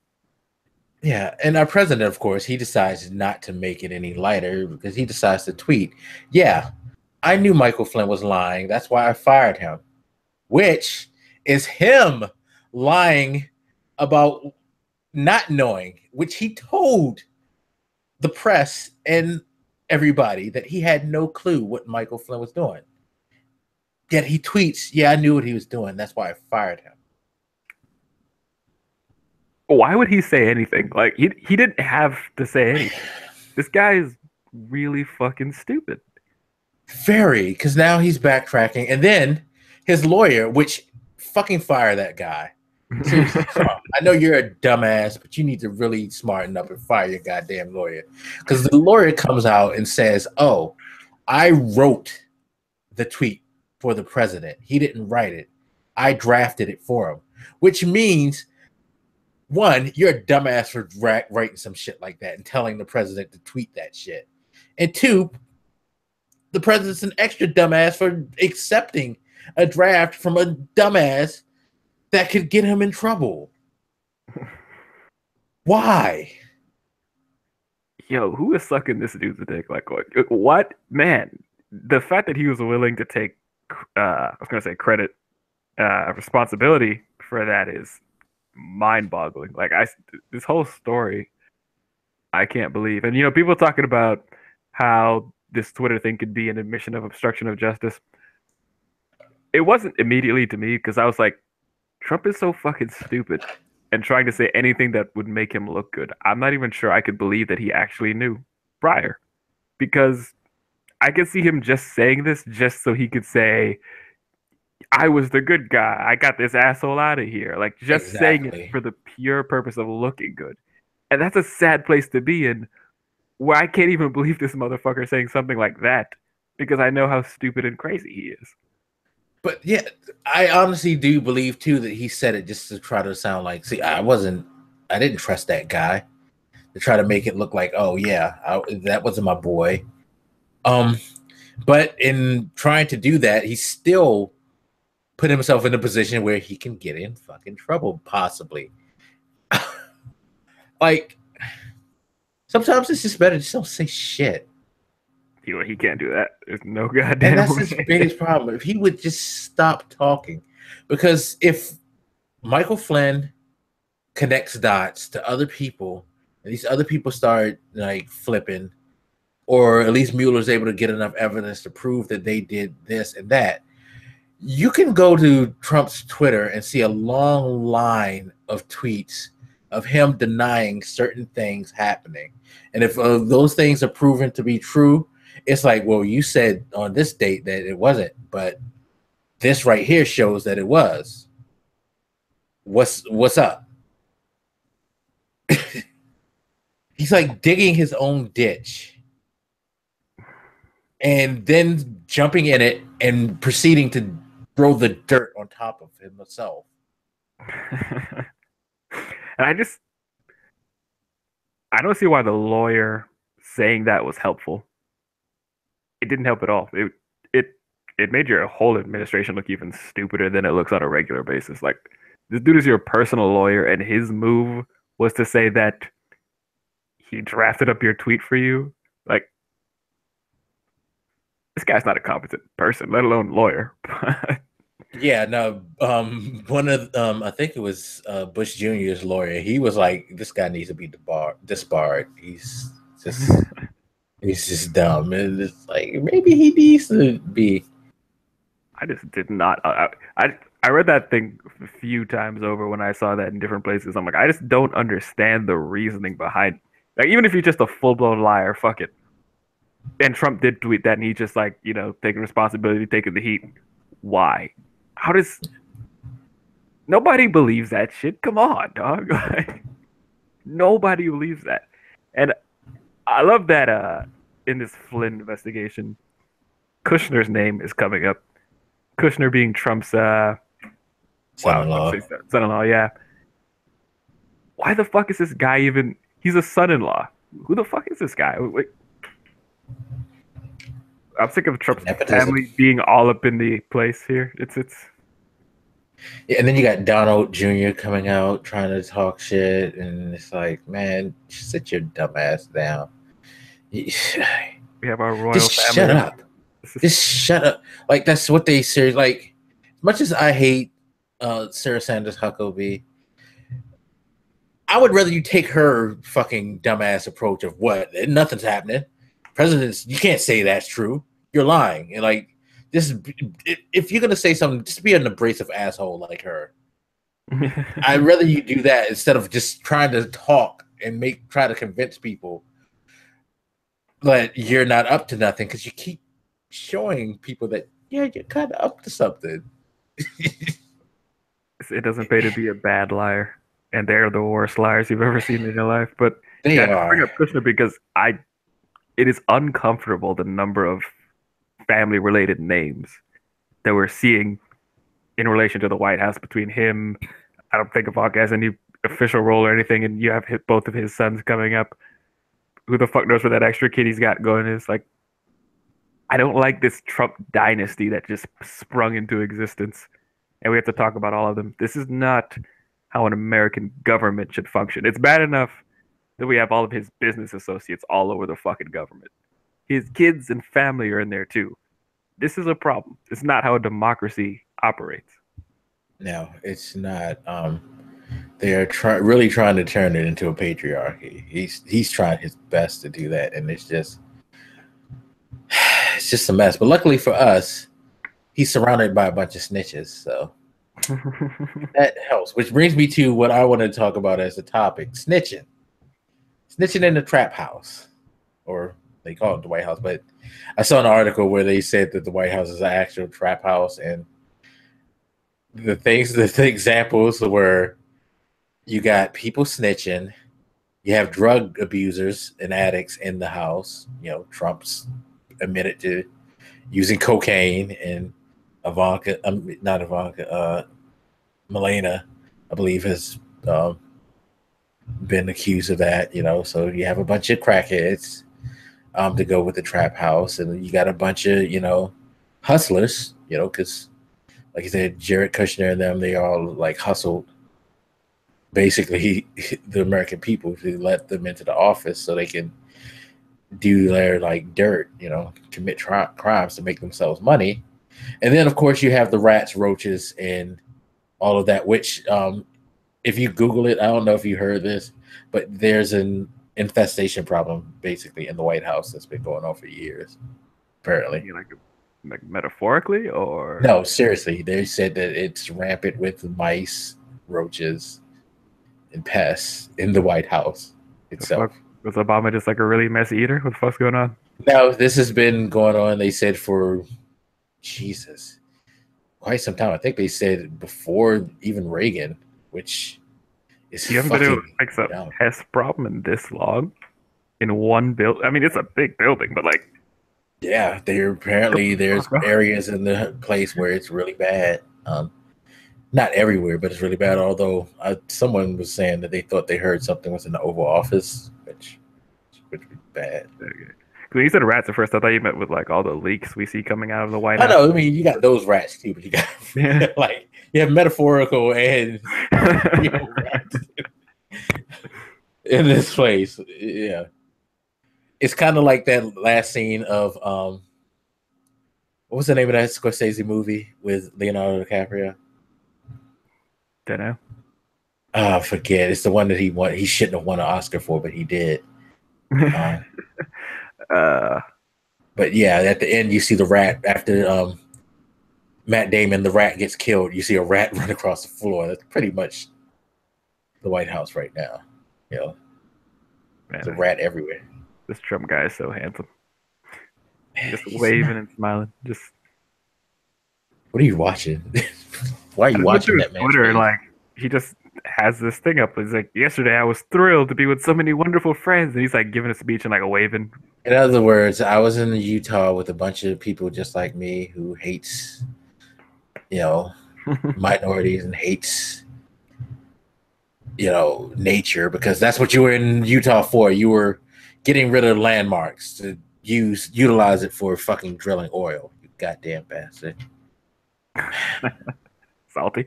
Yeah, and our president, of course, he decides not to make it any lighter because he decides to tweet, yeah, I knew Michael Flynn was lying. That's why I fired him. Which is him lying about not knowing, which he told the press and everybody that he had no clue what Michael Flynn was doing. Yet he tweets, yeah, I knew what he was doing. That's why I fired him. Why would he say anything? Like, he didn't have to say anything. This guy is really fucking stupid. Very, because now he's backtracking. And then his lawyer, which fucking fire that guy. Seriously, I know you're a dumbass, but you need to really smarten up and fire your goddamn lawyer. Because the lawyer comes out and says, oh, I wrote the tweet for the president. He didn't write it. I drafted it for him. Which means, one, you're a dumbass for writing some shit like that and telling the president to tweet that shit. And two, the president's an extra dumbass for accepting a draft from a dumbass that could get him in trouble. Why? Yo, who is sucking this dude's dick? Like, what? Man, the fact that he was willing to take, I was going to say credit, responsibility for that is mind-boggling. Like, this whole story, I can't believe. And, you know, people talking about how this Twitter thing could be an admission of obstruction of justice. It wasn't immediately to me, because I was like, Trump is so fucking stupid and trying to say anything that would make him look good. I'm not even sure I could believe that he actually knew prior, because I could see him just saying this just so he could say, I was the good guy. I got this asshole out of here. Like, just saying it for the pure purpose of looking good. And that's a sad place to be in, where I can't even believe this motherfucker saying something like that, because I know how stupid and crazy he is. But yeah, I honestly do believe too that he said it just to try to sound like, see, I didn't trust that guy, to try to make it look like, oh yeah, that wasn't my boy. But in trying to do that, he still put himself in a position where he can get in fucking trouble, possibly. Like, sometimes it's just better to just don't say shit. He can't do that. There's no goddamn. And that's his biggest problem. If he would just stop talking, because if Michael Flynn connects dots to other people, and these other people start like flipping, or at least Mueller's able to get enough evidence to prove that they did this and that, you can go to Trump's Twitter and see a long line of tweets of him denying certain things happening. And if those things are proven to be true, it's like, well, you said on this date that it wasn't, but this right here shows that it was. What's up? He's like digging his own ditch and then jumping in it and proceeding to throw the dirt on top of himself. And I don't see why the lawyer saying that was helpful. It didn't help at all. It made your whole administration look even stupider than it looks on a regular basis. Like, this dude is your personal lawyer, and his move was to say that he drafted up your tweet for you. Like, this guy's not a competent person, let alone lawyer. Yeah, no. One of I think it was Bush Jr.'s lawyer. He was like, "This guy needs to be disbarred. He's just dumb." And it's like maybe he needs to be. I just did not. I read that thing a few times over when I saw that in different places. I'm like, I just don't understand the reasoning behind. Like, even if you're just a full blown liar, fuck it. And Trump did tweet that, and he just like, taking responsibility, taking the heat. Why? How does nobody believes that shit? Come on, dog. Nobody believes that. And I love that in this Flynn investigation, Kushner's name is coming up. Kushner being Trump's Son-in-law. Son-in-law, yeah. Why the fuck is this guy even? He's a son-in-law. Who the fuck is this guy? Wait. I'm sick of Trump's family being all up in the place here. It's Yeah, and then you got Donald Jr. coming out trying to talk shit, and it's like, man, sit your dumb ass down. We have our royal just family. Shut up. Just shut up. Like, that's what they say. Like, as much as I hate Sarah Sanders Huckabee, I would rather you take her fucking dumbass approach of what nothing's happening. Presidents, you can't say that's true. You're lying. And like, this, if you're gonna say something, just be an abrasive asshole like her. I'd rather you do that instead of just trying to talk and try to convince people that you're not up to nothing, because you keep showing people that, yeah, you're kind of up to something. It doesn't pay to be a bad liar, and they're the worst liars you've ever seen in your life. But they are. Bring up Kushner because it is uncomfortable the number of family-related names that we're seeing in relation to the White House between him. I don't think Ivanka has any official role or anything, and you have both of his sons coming up. Who the fuck knows where that extra kid he's got going is? Like, I don't like this Trump dynasty that just sprung into existence, and we have to talk about all of them. This is not how an American government should function. It's bad enough that we have all of his business associates all over the fucking government. His kids and family are in there too. This is a problem. It's not how a democracy operates. No, it's not. They are really trying to turn it into a patriarchy. He's trying his best to do that, and it's just a mess. But luckily for us, he's surrounded by a bunch of snitches, so that helps. Which brings me to what I want to talk about as a topic: snitching in the trap house, or they call it the White House. But I saw an article where they said that the White House is an actual trap house, and the examples were, you got people snitching, you have drug abusers and addicts in the house. Trump's admitted to using cocaine, and Melania, I believe, has been accused of that. So you have a bunch of crackheads to go with the trap house, and you got a bunch of hustlers. Because like you said, Jared Kushner and them, they all like hustled basically the American people to let them into the office so they can do their like dirt, commit crimes to make themselves money. And then of course you have the rats, roaches, and all of that, which if you Google it, I don't know if you heard this, but there's an infestation problem basically in the White House that's been going on for years, apparently. Like metaphorically, or no, seriously, they said that it's rampant with mice, roaches, and pests in the White House itself. Was Obama just like a really messy eater? What the fuck's going on? Now, this has been going on, they said, for Jesus, quite some time. I think they said before even Reagan, which is You haven't been able to fix a pest problem in this long in one build. I mean, it's a big building, but like, yeah, there's areas in the place where it's really bad. Not everywhere, but it's really bad. Although someone was saying that they thought they heard something was in the Oval Office, which would be bad. Okay. When you said rats at first, I thought you meant with like all the leaks we see coming out of the White House. I know. I mean, you got those rats too, but you got like you have metaphorical and real rats in this place. Yeah, it's kind of like that last scene of what was the name of that Scorsese movie with Leonardo DiCaprio? Don't know. I forget. It's the one that he won. He shouldn't have won an Oscar for, but he did. But yeah, at the end you see the rat after Matt Damon, the rat gets killed. You see a rat run across the floor. That's pretty much the White House right now. You know, there's a rat everywhere. This Trump guy is so handsome. Just waving and smiling. Just. What are you watching? Why are you watching that man? Twitter, like he just has this thing up. He's like, yesterday I was thrilled to be with so many wonderful friends, and he's like giving a speech and like a waving. In other words, I was in Utah with a bunch of people just like me who hates, minorities and hates, nature, because that's what you were in Utah for. You were getting rid of landmarks to utilize it for fucking drilling oil. You goddamn bastard. Salty.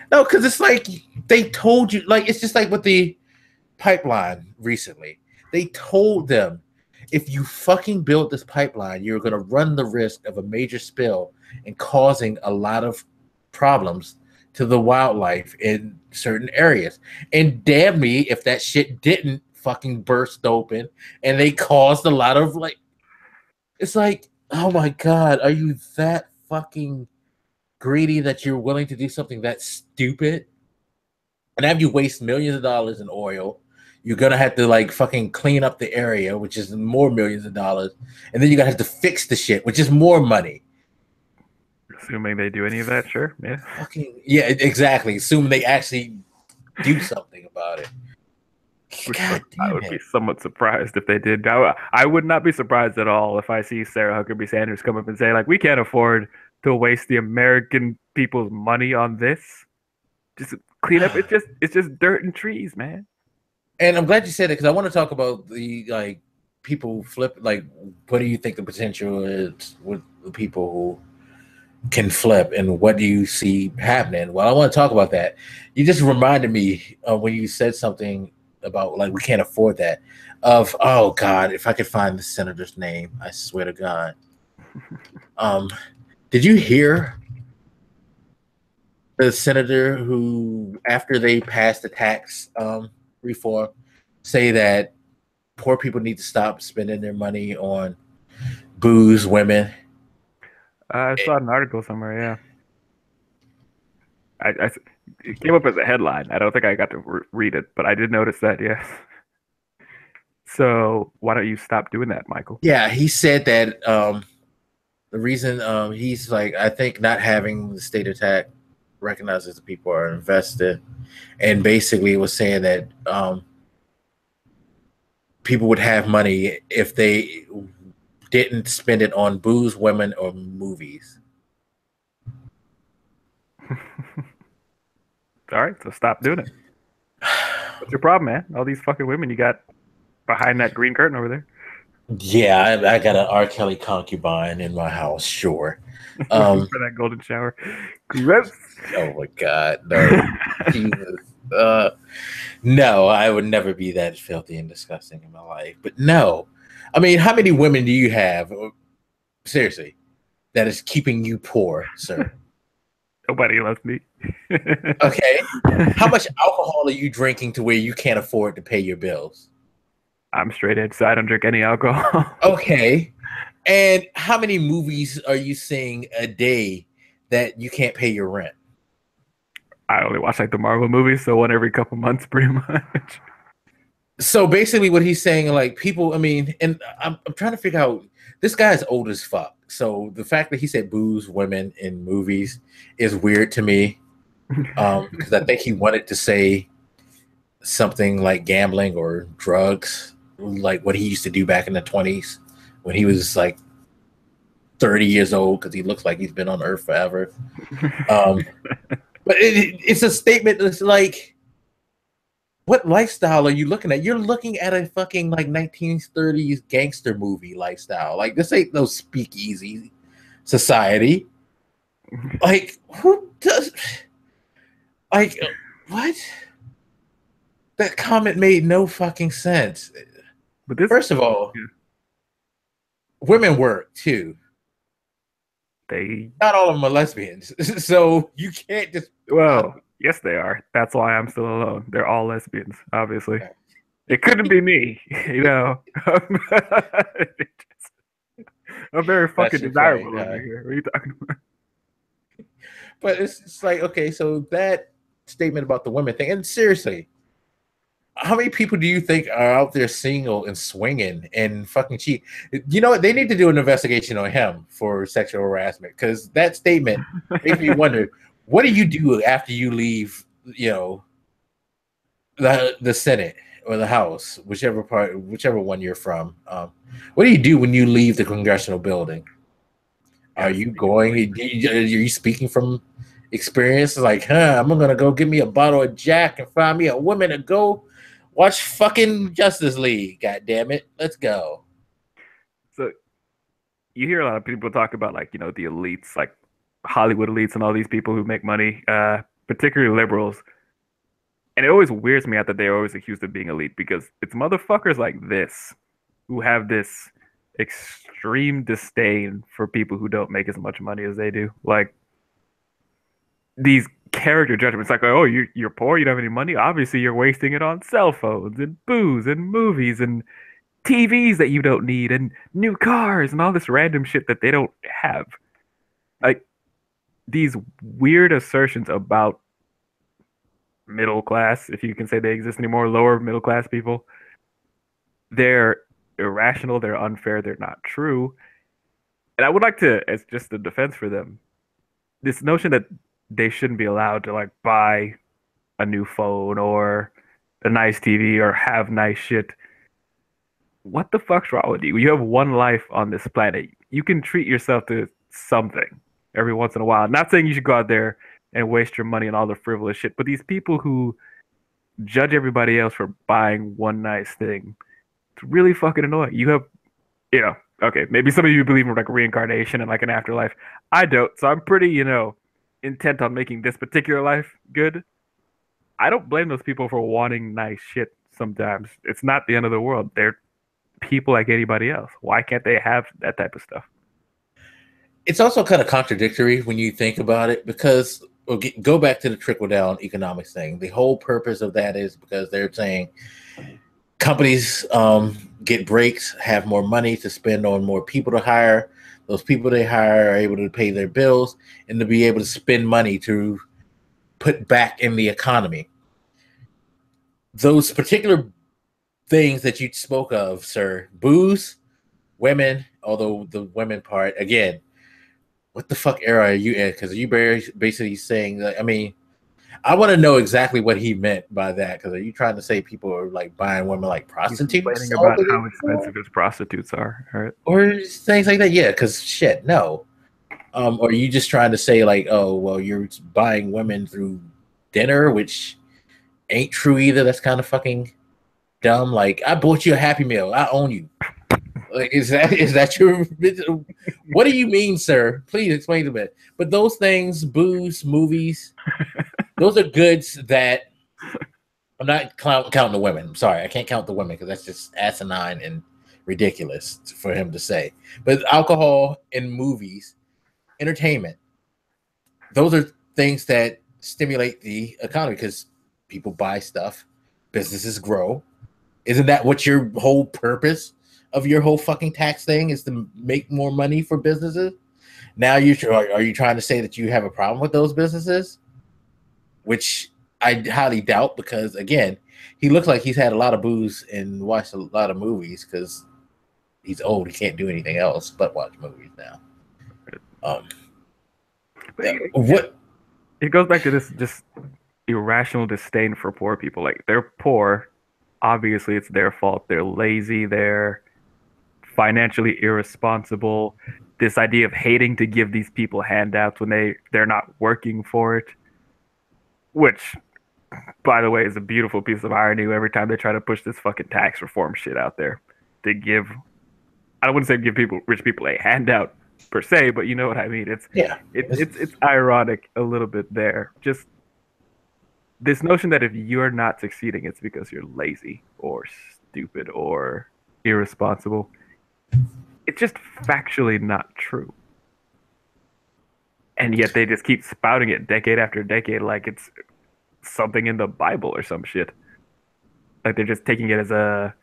No, because it's like they told you, like it's just like with the pipeline recently. They told them, if you fucking build this pipeline, you're going to run the risk of a major spill and causing a lot of problems to the wildlife in certain areas. And damn me if that shit didn't fucking burst open and they caused a lot of it's like, oh my God, are you that fucking greedy that you're willing to do something that stupid and have you waste millions of dollars in oil? You're gonna have to fucking clean up the area, which is more millions of dollars, and then you're gonna have to fix the shit, which is more money. Assuming they do any of that, sure. Yeah. Fucking yeah, exactly. Assuming they actually do something about it. God damn I would be somewhat surprised if they did. I would not be surprised at all if I see Sarah Huckabee Sanders come up and say, we can't afford to waste the American people's money on this. Just clean up. It's just dirt and trees, man. And I'm glad you said it, because I want to talk about the people flip. What do you think the potential is with the people who can flip, and what do you see happening? Well, I want to talk about that. You just reminded me when you said something about we can't afford that. Oh God, if I could find the senator's name, I swear to God. Did you hear the senator who, after they passed the tax reform, say that poor people need to stop spending their money on booze, women? I saw an article somewhere. Yeah, it came up as a headline. I don't think I got to read it, but I did notice that. Yes. So why don't you stop doing that, Michael? Yeah, he said that the reason he's I think not having the state attack recognizes that people are invested, and basically was saying that people would have money if they didn't spend it on booze, women, or movies. All right, so stop doing it. What's your problem, man? All these fucking women you got behind that green curtain over there. Yeah, I got an R. Kelly concubine in my house, sure. For that golden shower. Gross. Oh my God, no. Jesus. No, I would never be that filthy and disgusting in my life. But no. I mean, how many women do you have, seriously, that is keeping you poor, sir? Nobody loves me. Okay. How much alcohol are you drinking to where you can't afford to pay your bills? I'm straight edge, so I don't drink any alcohol. Okay. And how many movies are you seeing a day that you can't pay your rent? I only watch like the Marvel movies, so one every couple months, pretty much. So basically, what he's saying, like people, I mean, and I'm trying to figure out this guy's old as fuck. So the fact that he said booze women in movies is weird to me, because I think he wanted to say something like gambling or drugs, like what he used to do back in the 20s when he was like 30 years old, because he looks like he's been on Earth forever. But it's a statement that's like, what lifestyle are you looking at? You're looking at a fucking like 1930s gangster movie lifestyle. Like, this ain't no speakeasy society. Like, who does, like, what? That comment made no fucking sense. But this, First of all, women work too. they, Not all of them are lesbians. So you can't just, well, yes, they are. That's why I'm still alone. They're all lesbians, obviously. It couldn't be me, you know. I'm very fucking desirable over here. What are you talking about? But it's like, okay, so that statement about the women thing, and seriously, how many people do you think are out there single and swinging and fucking cheat? You know what? They need to do an investigation on him for sexual harassment, because that statement makes me wonder, what do you do after you leave, you know, the Senate or the House, whichever one you're from? What do you do when you leave the congressional building? Are you going? Are you speaking from experience? Like, I'm gonna go get me a bottle of Jack and find me a woman to go watch fucking Justice League. God damn it, let's go. So you hear a lot of people talk about like, you know, the elites, like Hollywood elites and all these people who make money, particularly liberals. And it always weirds me out that they're always accused of being elite because it's motherfuckers like this who have this extreme disdain for people who don't make as much money as they do. Like these character judgments, like, oh, you're poor, you don't have any money. Obviously, you're wasting it on cell phones and booze and movies and TVs that you don't need and new cars and all this random shit that they don't have. Like these weird assertions about middle class, if you can say they exist anymore, lower middle class people, they're irrational, they're unfair, they're not true. And I would like to, as just a defense for them, this notion that they shouldn't be allowed to like buy a new phone or a nice TV or have nice shit. What the fuck's wrong with you? You have one life on this planet. You can treat yourself to something every once in a while. Not saying you should go out there and waste your money on all the frivolous shit, but these people who judge everybody else for buying one nice thing, it's really fucking annoying. You have, you know, okay, maybe some of you believe in like reincarnation and like an afterlife. I don't, so I'm pretty, you know, intent on making this particular life good. I don't blame those people for wanting nice shit sometimes. It's not the end of the world. They're people like anybody else. Why can't they have that type of stuff? It's also kind of contradictory when you think about it, because go back to the trickle down economics thing. The whole purpose of that is because they're saying companies get breaks, have more money to spend on more people to hire. Those people they hire are able to pay their bills and to be able to spend money to put back in the economy. Those particular things that you spoke of, sir, booze, women, although the women part, again, what the fuck era are you in? Because you basically saying that, I mean, I want to know exactly what he meant by that. Because are you trying to say people are like buying women like prostitutes? He's complaining about how expensive his prostitutes are, right? Or things like that? Yeah, because shit, no. Or are you just trying to say like, oh, well, you're buying women through dinner, which ain't true either. That's kind of fucking dumb. Like, I bought you a Happy Meal. I own you. Like, is that your? What do you mean, sir? Please explain to me. But those things, booze, movies, those are goods that I'm not counting the women. I'm sorry, I can't count the women because that's just asinine and ridiculous for him to say. But alcohol and movies, entertainment, those are things that stimulate the economy because people buy stuff, businesses grow. Isn't that what your whole purpose of your whole fucking tax thing is, to make more money for businesses? Now are you trying to say that you have a problem with those businesses? which I highly doubt because, again, he looks like he's had a lot of booze and watched a lot of movies because he's old. He can't do anything else but watch movies now. But What? it goes back to this just irrational disdain for poor people. Like, they're poor. Obviously, it's their fault. They're lazy. They're financially irresponsible. This idea of hating to give these people handouts when they're not working for it, which, by the way, is a beautiful piece of irony every time they try to push this fucking tax reform shit out there to give. I wouldn't say give rich people a handout per se, but you know what I mean. It's ironic a little bit there. Just this notion that if you're not succeeding, it's because you're lazy or stupid or irresponsible. It's just factually not true. And yet they just keep spouting it decade after decade like it's something in the Bible or some shit. Like they're just taking it as a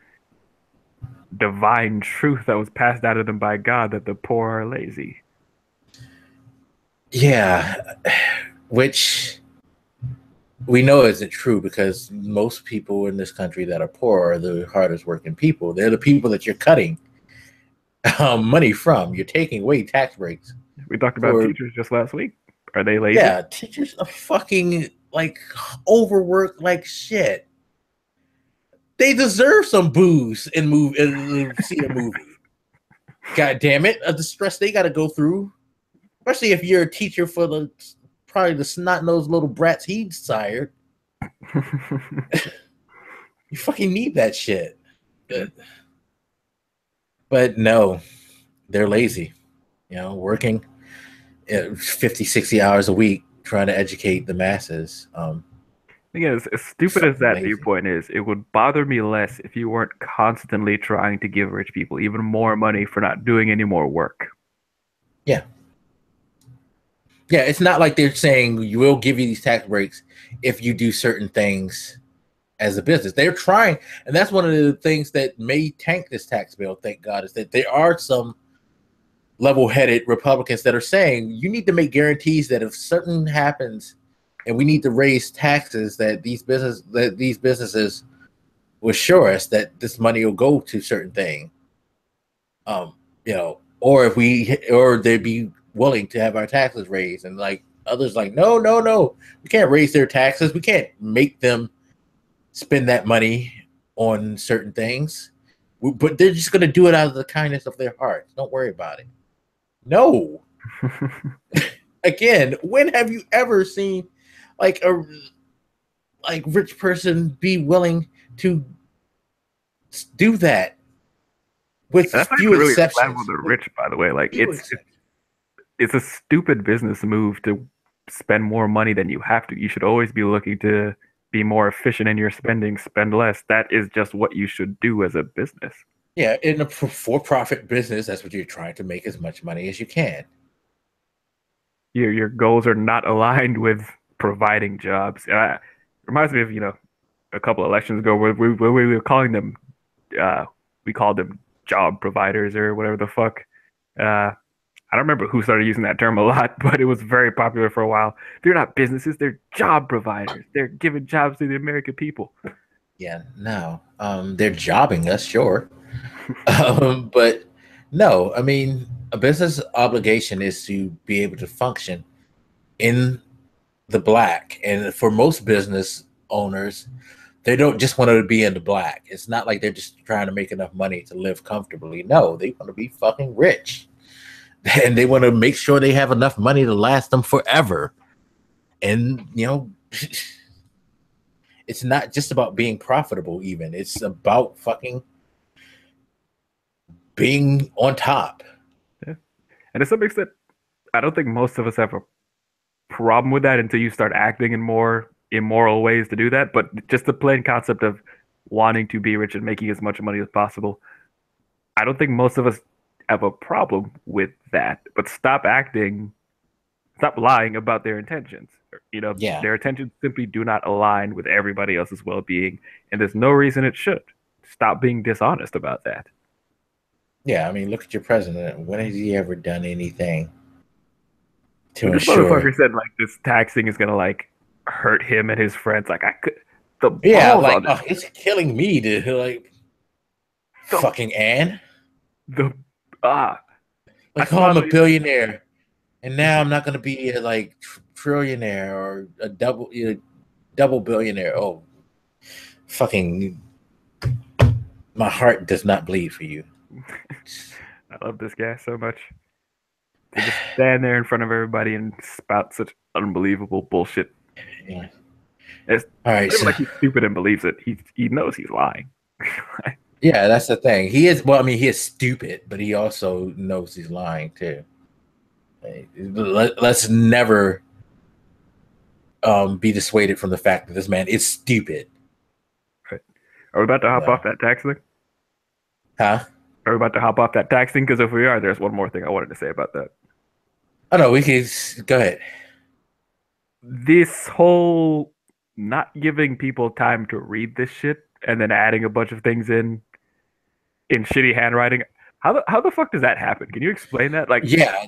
divine truth that was passed down to them by God that the poor are lazy. Yeah, which we know isn't true because most people in this country that are poor are the hardest working people. They're the people that you're cutting money from. You're taking away tax breaks. We talked about teachers just last week. Are they lazy? Yeah, teachers are fucking like overworked like shit. They deserve some booze and see a movie. God damn it, the stress they got to go through, especially if you're a teacher for probably the snot-nosed little brats he sired. You fucking need that shit. But no, they're lazy. You know, working 50, 60 hours a week trying to educate the masses. Again, as stupid as that viewpoint is, it would bother me less if you weren't constantly trying to give rich people even more money for not doing any more work. Yeah. Yeah, it's not like they're saying we will give you these tax breaks if you do certain things as a business. They're trying, and that's one of the things that may tank this tax bill, thank God, is that there are some level-headed Republicans that are saying you need to make guarantees that if certain happens and we need to raise taxes, that these businesses will assure us that this money will go to certain thing. You know, or they'd be willing to have our taxes raised, and like others like no, we can't raise their taxes. We can't make them spend that money on certain things. But they're just going to do it out of the kindness of their hearts. Don't worry about it. No. Again, when have you ever seen like a rich person be willing to do that? With that's few really exceptions. With the rich, by the way, like it's a stupid business move to spend more money than you have to. You should always be looking to be more efficient in your spending, spend less. That is just what you should do as a business. Yeah, in a for-profit business, that's what you're trying to make as much money as you can. Your goals are not aligned with providing jobs. Reminds me of a couple of elections ago where we were calling them we called them job providers or whatever the fuck. I don't remember who started using that term a lot, but it was very popular for a while. They're not businesses; they're job providers. They're giving jobs to the American people. Yeah, no, they're jobbing us, sure, but no. I mean, a business obligation is to be able to function in the black, and for most business owners, they don't just want to be in the black. It's not like they're just trying to make enough money to live comfortably. No, they want to be fucking rich. And they want to make sure they have enough money to last them forever. And, it's not just about being profitable even. It's about fucking being on top. Yeah. And to some extent, I don't think most of us have a problem with that until you start acting in more immoral ways to do that. But just the plain concept of wanting to be rich and making as much money as possible, I don't think most of us have a problem with that. But stop lying about their intentions. Yeah. Their intentions simply do not align with everybody else's well-being, and there's no reason it should. Stop being dishonest about that. Yeah, I mean, look at your president. When has he ever done anything to this ensure? Motherfucker said like this tax thing is gonna like hurt him and his friends. Like I could, the Yeah, balls like, on oh, it's killing me to like the fucking Anne. the ah. I Like, oh, I'm a smiled. billionaire, and now I'm not gonna be a like trillionaire or a double billionaire. Oh, fucking, my heart does not bleed for you. I love this guy so much. To just stand there in front of everybody and spout such unbelievable bullshit. Yeah. It's All right, not even so like he's stupid and believes it. He knows he's lying. yeah, that's the thing. He is, well, I mean, he is stupid, but he also knows he's lying too. Let's never be dissuaded from the fact that this man is stupid. Right. Are we about to hop No. off that tax thing? Huh? Are we about to hop off that tax thing? Because if we are, there's one more thing I wanted to say about that. Oh no, we can go ahead. This whole not giving people time to read this shit and then adding a bunch of things in shitty handwriting. How the fuck does that happen? Can you explain that? Like, Yeah,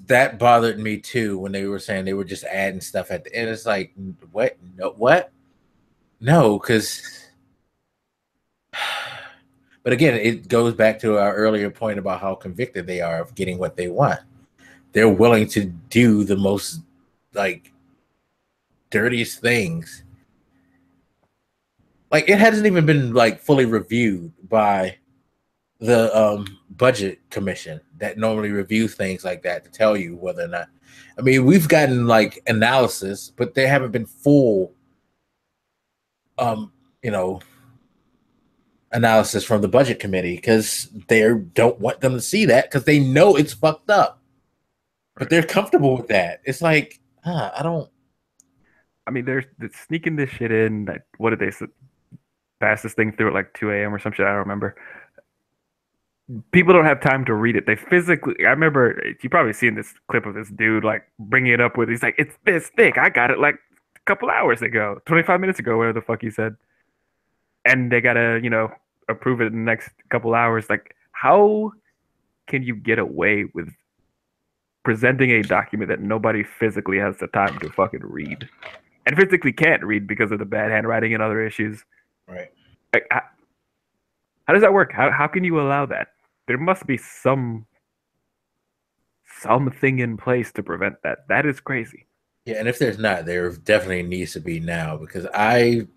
that bothered me too when they were saying they were just adding stuff at the end. It's like, what? No, what? No, because. But again, it goes back to our earlier point about how convicted they are of getting what they want. They're willing to do the most like dirtiest things. Like, it hasn't even been like fully reviewed by the budget commission that normally reviews things like that to tell you whether or not. I mean, we've gotten like analysis, but there haven't been full um you know analysis from the budget committee because they don't want them to see that because they know it's fucked up, but they're comfortable with that. It's like, I don't. I mean, they're sneaking this shit in. Like, what did they pass this thing through at like 2 a.m. or some shit? I don't remember. People don't have time to read it. They physically. I remember you probably seen this clip of this dude like bringing it up with. He's like, "It's this thick. I got it like a couple hours ago, 25 minutes ago, whatever the fuck he said." And they gotta, approve it in the next couple hours. Like, how can you get away with presenting a document that nobody physically has the time to fucking read and physically can't read because of the bad handwriting and other issues? Right. Like, how does that work? How can you allow that? There must be something in place to prevent that. That is crazy. Yeah, and if there's not, there definitely needs to be now because I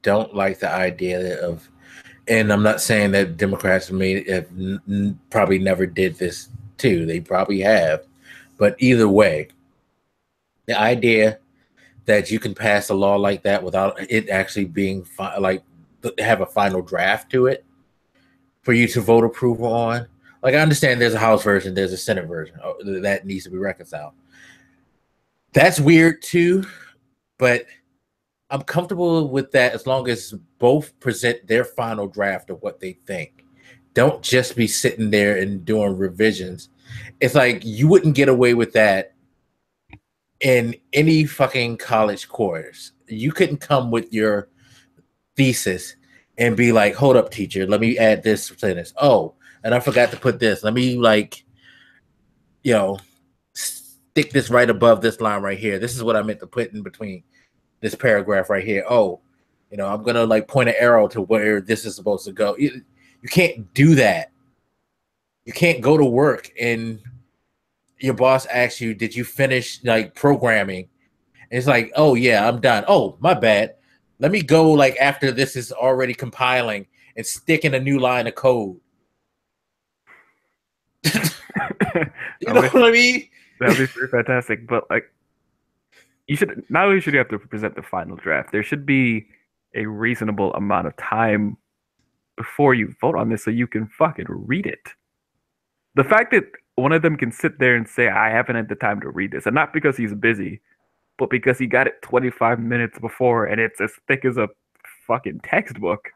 don't like the idea of, and I'm not saying that Democrats probably never did this too. They probably have, but either way, the idea that you can pass a law like that without it actually being like have a final draft to it for you to vote approval on. Like, I understand there's a House version, there's a Senate version that needs to be reconciled. That's weird too, but I'm comfortable with that as long as both present their final draft of what they think. Don't just be sitting there and doing revisions. It's like you wouldn't get away with that in any fucking college course. You couldn't come with your thesis and be like, hold up, teacher, let me add this to this. Oh, and I forgot to put this. Let me stick this right above this line right here. This is what I meant to put in between this paragraph right here. Oh, I'm gonna like point an arrow to where this is supposed to go. You can't do that. You can't go to work and your boss asks you, did you finish like programming? And it's like, oh yeah, I'm done. Oh, my bad. Let me go like after this is already compiling and stick in a new line of code. You know what I mean? That would be pretty fantastic. But like, you should not only should you have to present the final draft, there should be a reasonable amount of time before you vote on this so you can fucking read it. The fact that one of them can sit there and say, I haven't had the time to read this, and not because he's busy, but because he got it 25 minutes before and it's as thick as a fucking textbook,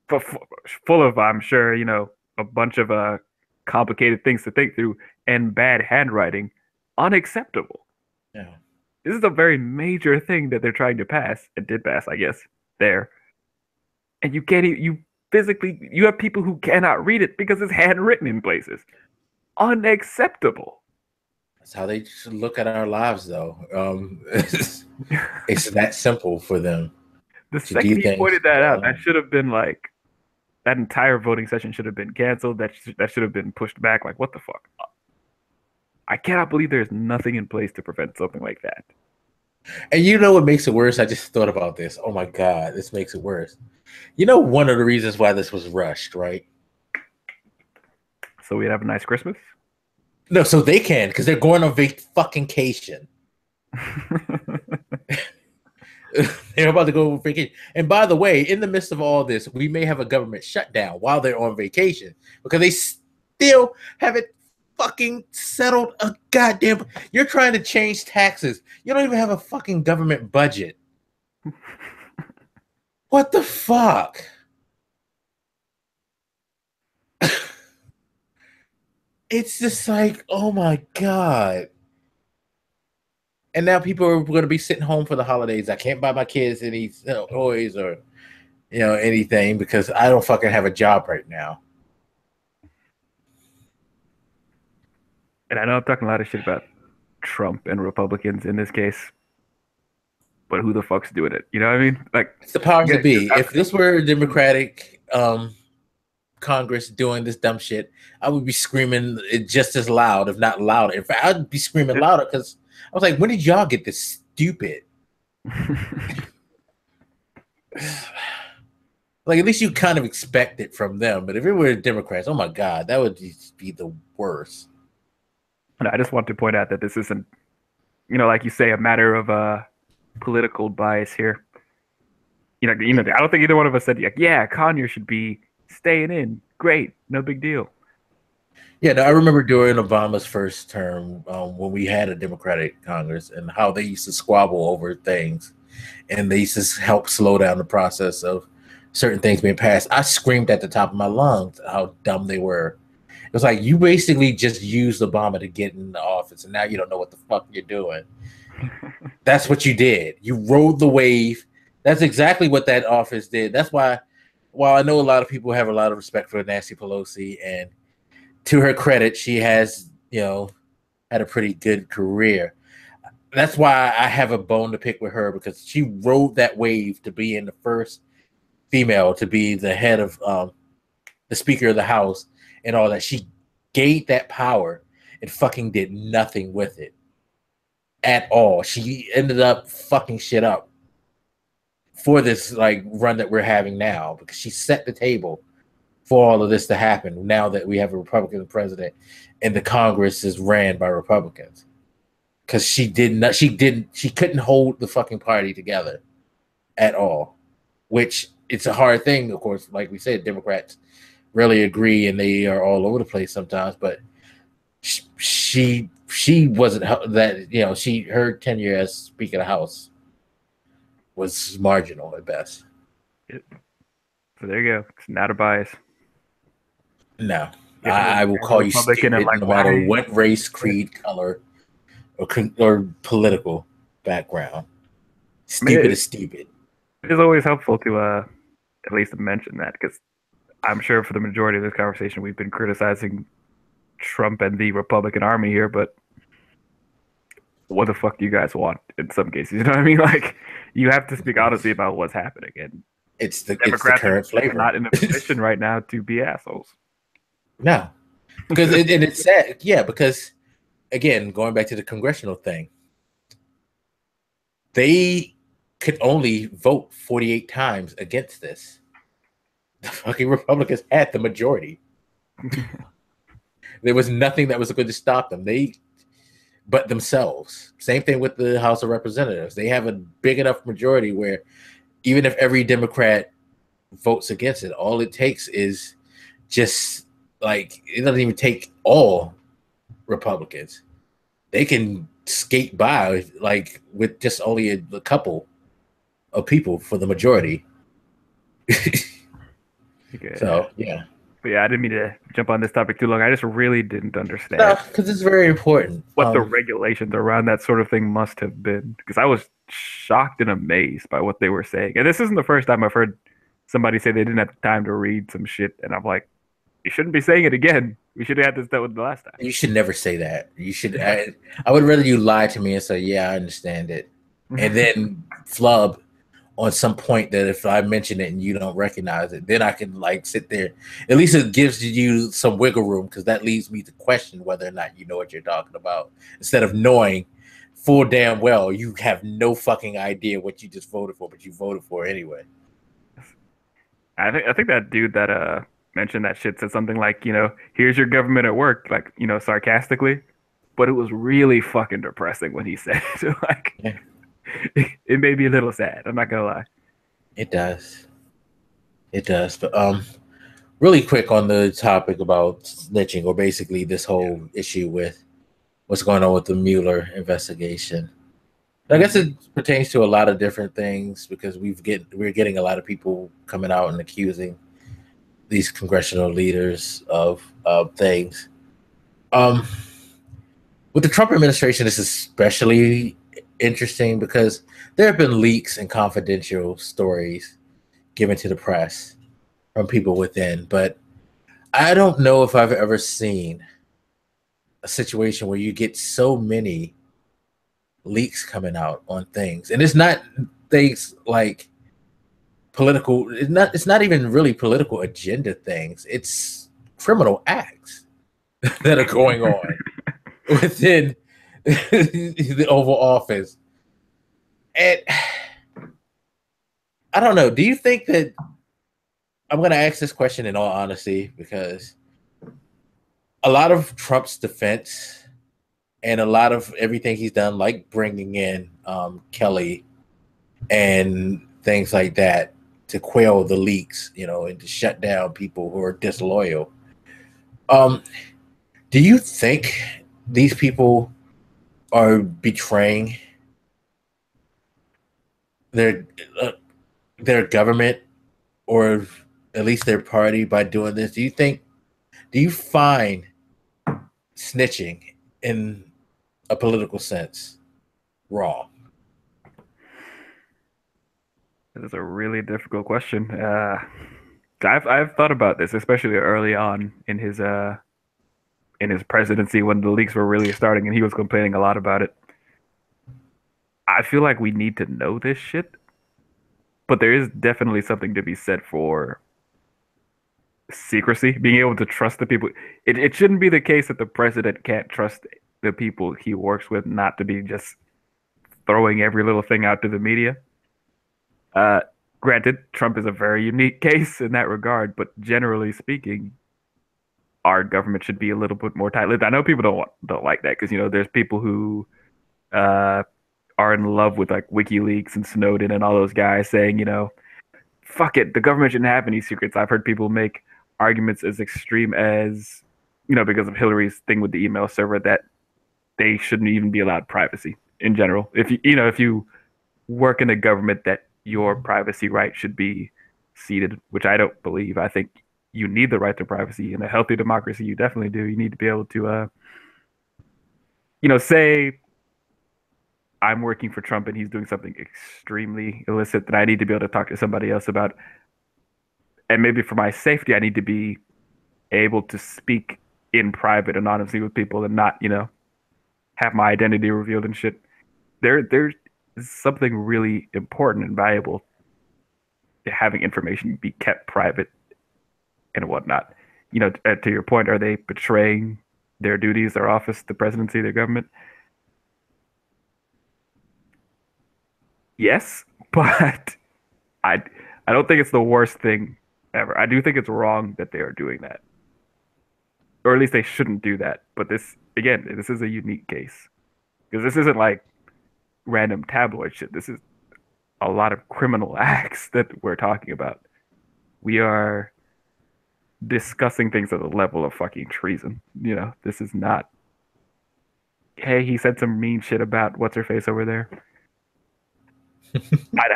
but full of, I'm sure, a bunch of complicated things to think through and bad handwriting, unacceptable. Yeah. This is a very major thing that they're trying to pass. It did pass, I guess, there. And you can't even, you have people who cannot read it because it's handwritten in places. Unacceptable. That's how they should look at our lives, though. It's that simple for them The to do second he things. pointed that out, that should have been like that entire voting session should have been canceled. That should have been pushed back. Like, what the fuck? I cannot believe there's nothing in place to prevent something like that. And you know what makes it worse? I just thought about this. Oh my God, this makes it worse. You know, one of the reasons why this was rushed, right? So we'd have a nice Christmas. No, so they can, because they're going on vacation. They're about to go on vacation. And by the way, in the midst of all this, we may have a government shutdown while they're on vacation because they still haven't fucking settled a goddamn. You're trying to change taxes. You don't even have a fucking government budget. What the fuck? It's just like, oh my God. And now people are going to be sitting home for the holidays. I can't buy my kids any toys or, anything because I don't fucking have a job right now. And I know I'm talking a lot of shit about Trump and Republicans in this case, but who the fuck's doing it? You know what I mean? Like, it's the powers that be. If this were a Democratic Congress doing this dumb shit, I would be screaming it just as loud, if not louder. In fact, I'd be screaming louder because I was like, when did y'all get this stupid? Like, at least you kind of expect it from them. But if it were Democrats, oh my God, that would just be the worst. And I just want to point out that this isn't, like you say, a matter of political bias here. I don't think either one of us said, like, yeah, Conyers should be staying in. Great, no big deal. Yeah, no, I remember during Obama's first term when we had a Democratic Congress and how they used to squabble over things, and they used to help slow down the process of certain things being passed. I screamed at the top of my lungs how dumb they were. It was like, you basically just used Obama to get in the office, and now you don't know what the fuck you're doing. That's what you did. You rode the wave. That's exactly what that office did. That's why, while I know a lot of people have a lot of respect for Nancy Pelosi, and to her credit, she has, had a pretty good career. That's why I have a bone to pick with her, because she rode that wave to be in the first female to be the head of the Speaker of the House and all that. She gained that power and fucking did nothing with it at all. She ended up fucking shit up for this like run that we're having now, because she set the table for all of this to happen now that we have a Republican president and the Congress is ran by Republicans. Because she couldn't hold the fucking party together at all, which it's a hard thing, of course. Like we said, Democrats really agree and they are all over the place sometimes, but she wasn't that, her tenure as Speaker of the House was marginal at best. So there you go. It's not a bias. No, I will call you stupid no matter what race, creed, color, or political background. Stupid is stupid. It is always helpful to at least mention that, because I'm sure for the majority of this conversation we've been criticizing Trump and the Republican Army here, but what the fuck do you guys want in some cases? You know what I mean? Like, you have to speak honestly about what's happening, and it's the current flavor. Are not in a position right now to be assholes. No, because and it's sad. Yeah, because again, going back to the congressional thing, they could only vote 48 times against this. The fucking Republicans had the majority. There was nothing that was going to stop them. But themselves. Same thing with the House of Representatives. They have a big enough majority where even if every Democrat votes against it, all it takes is just like, it doesn't even take all Republicans. They can skate by like with just only a couple of people for the majority. Okay. So yeah. But yeah, I didn't mean to jump on this topic too long. I just really didn't understand. No, because it's very important. What the regulations around that sort of thing must have been. Because I was shocked and amazed by what they were saying. And this isn't the first time I've heard somebody say they didn't have time to read some shit. And I'm like, you shouldn't be saying it again. We should have had this done with the last time. You should never say that. You should. I would rather you lie to me and say, "Yeah, I understand it," and then flub on some point that if I mention it and you don't recognize it, then I can like sit there. At least it gives you some wiggle room because that leads me to question whether or not you know what you're talking about instead of knowing full damn well you have no fucking idea what you just voted for, but you voted for it anyway. I think that dude that mentioned that shit said something like, here's your government at work, like, sarcastically. But it was really fucking depressing when he said it. Like, Yeah, it made me a little sad. I'm not gonna lie. it does. It does. But really quick on the topic about snitching, or basically this whole issue with what's going on with the Mueller investigation. I guess it pertains to a lot of different things because we're getting a lot of people coming out and accusing these congressional leaders of things. Um, with the Trump administration, this is especially interesting because there have been leaks and confidential stories given to the press from people within, but I don't know if I've ever seen a situation where you get so many leaks coming out on things, and it's not things like political. It's not even really political agenda things. It's criminal acts that are going on within the Oval Office, and I don't know. Do you think that I'm going to ask this question in all honesty because a lot of Trump's defense and a lot of everything he's done, like bringing in Kelly and things like that to quell the leaks, and to shut down people who are disloyal. Um, do you think these people are betraying their uh, their government or at least their party by doing this? Do you find snitching in a political sense wrong? This is a really difficult question. I've thought about this, especially early on in his presidency when the leaks were really starting, and he was complaining a lot about it. I feel like we need to know this shit, but there is definitely something to be said for secrecy, being able to trust the people. It shouldn't be the case that the president can't trust the people he works with not to be just throwing every little thing out to the media. Uh, Granted, Trump is a very unique case in that regard, but generally speaking, our government should be a little bit more tight-lipped. I know people don't like that because there's people who uh, are in love with like WikiLeaks and Snowden and all those guys saying, fuck it, the government shouldn't have any secrets. I've heard people make arguments as extreme as, because of Hillary's thing with the email server, that they shouldn't even be allowed privacy in general. If you work in the government, that your privacy right should be ceded, which I don't believe. I think you need the right to privacy in a healthy democracy. You definitely do. You need to be able to, say I'm working for Trump and he's doing something extremely illicit that I need to be able to talk to somebody else about. And maybe for my safety, I need to be able to speak in private anonymously with people and not, have my identity revealed and shit. There's something really important and valuable to having information be kept private and whatnot. To your point, are they betraying their duties, their office, the presidency, their government? Yes, but I I don't think it's the worst thing ever. I do think it's wrong that they are doing that, or at least they shouldn't do that. But this is a unique case because this isn't like random tabloid shit. This is a lot of criminal acts that we're talking about. We are discussing things at the level of fucking treason. This is not, hey, he said some mean shit about what's her face over there. I,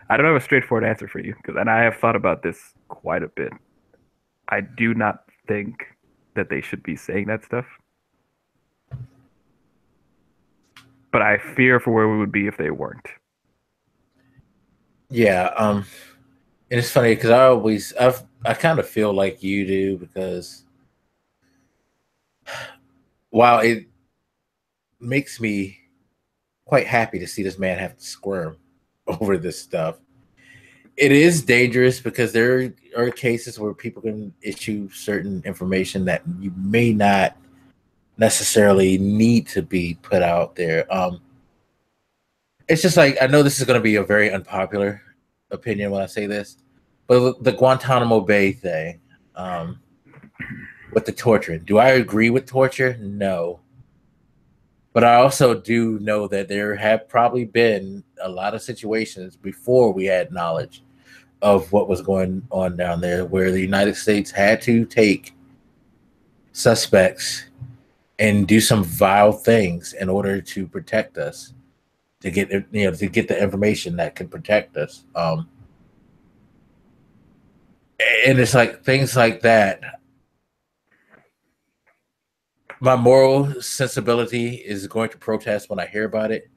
I don't have a straightforward answer for you and I have thought about this quite a bit. I do not think that they should be saying that stuff, but I fear for where we would be if they weren't. Yeah, And it's funny because I kind of feel like you do because while it makes me quite happy to see this man have to squirm over this stuff, it is dangerous because there are cases where people can issue certain information that you may not necessarily need to be put out there. It's just like I know this is going to be a very unpopular opinion when I say this, but the Guantanamo Bay thing, um, with the torture, do I agree with torture? No, but I also do know that there have probably been a lot of situations before we had knowledge of what was going on down there where the United States had to take suspects and do some vile things in order to protect us, to get to get the information that could protect us. And it's like things like that. My moral sensibility is going to protest when I hear about it,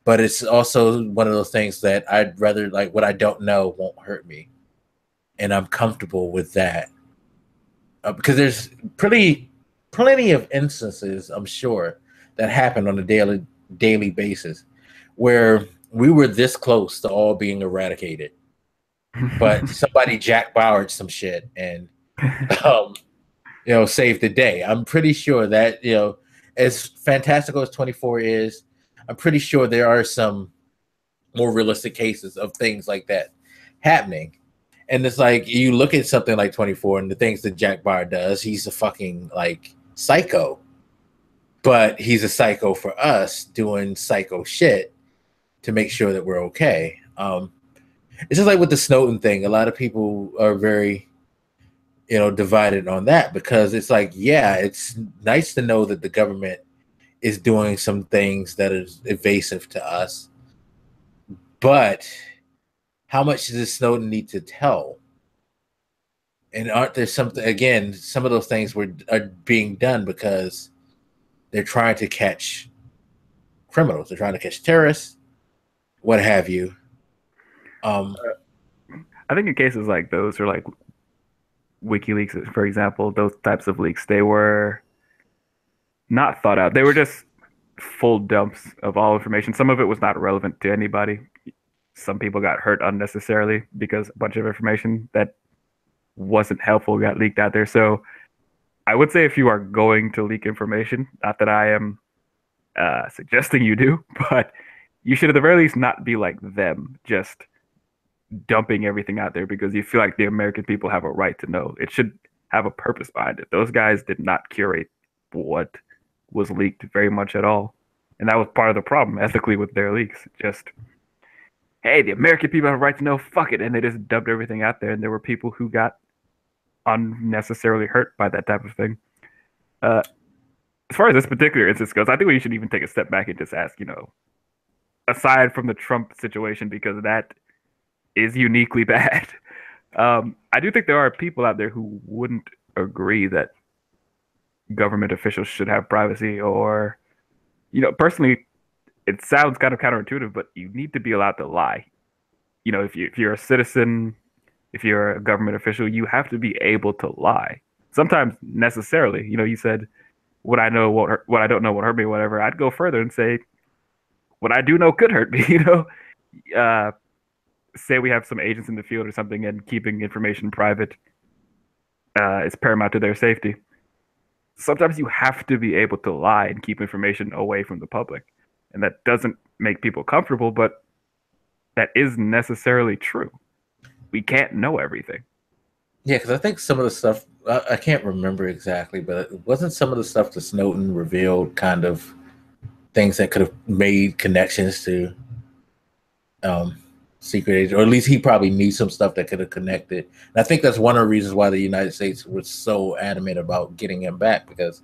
but it's also one of those things that I'd rather like what I don't know won't hurt me, and I'm comfortable with that because there's plenty of instances I'm sure that happen on a daily basis where we were this close to all being eradicated, but somebody Jack Bauer some shit and um, saved the day. I'm pretty sure that as fantastical as 24 is, I'm pretty sure there are some more realistic cases of things like that happening. And it's like you look at something like 24 and the things that Jack Bauer does, he's a fucking like psycho. But he's a psycho for us doing psycho shit to make sure that we're okay. It's just like with the Snowden thing. A lot of people are very, divided on that because it's like, yeah, it's nice to know that the government is doing some things that is evasive to us. But how much does Snowden need to tell? And aren't there something again? Some of those things are being done because they're trying to catch criminals. They're trying to catch terrorists, what have you. I think in cases like those, or like WikiLeaks, for example, those types of leaks, they were not thought out. They were just full dumps of all information. Some of it was not relevant to anybody. Some people got hurt unnecessarily because a bunch of information that wasn't helpful got leaked out there. So I would say if you are going to leak information, not that I am suggesting you do, but you should at the very least not be like them, just dumping everything out there because you feel like the American people have a right to know. It should have a purpose behind it. Those guys did not curate what was leaked very much at all. And that was part of the problem ethically with their leaks. Just, hey, the American people have a right to know, fuck it. And they just dumped everything out there. And there were people who got unnecessarily hurt by that type of thing. As far as this particular instance goes, I think we should even take a step back and just ask, aside from the Trump situation, because that is uniquely bad. I do think there are people out there who wouldn't agree that government officials should have privacy or, personally, it sounds kind of counterintuitive, but you need to be allowed to lie. If you're a citizen, if you're a government official, you have to be able to lie. Sometimes necessarily, you said what I know won't hurt, what I don't know won't hurt me, whatever. I'd go further and say what I do know could hurt me. Say we have some agents in the field or something, and keeping information private is paramount to their safety. Sometimes you have to be able to lie and keep information away from the public, and that doesn't make people comfortable, but that is necessarily true. We can't know everything. Yeah, because I think some of the stuff I can't remember exactly, but it wasn't some of the stuff that Snowden revealed kind of things that could have made connections to secret agent, or at least he probably knew some stuff that could have connected. And I think that's one of the reasons why the United States was so adamant about getting him back, because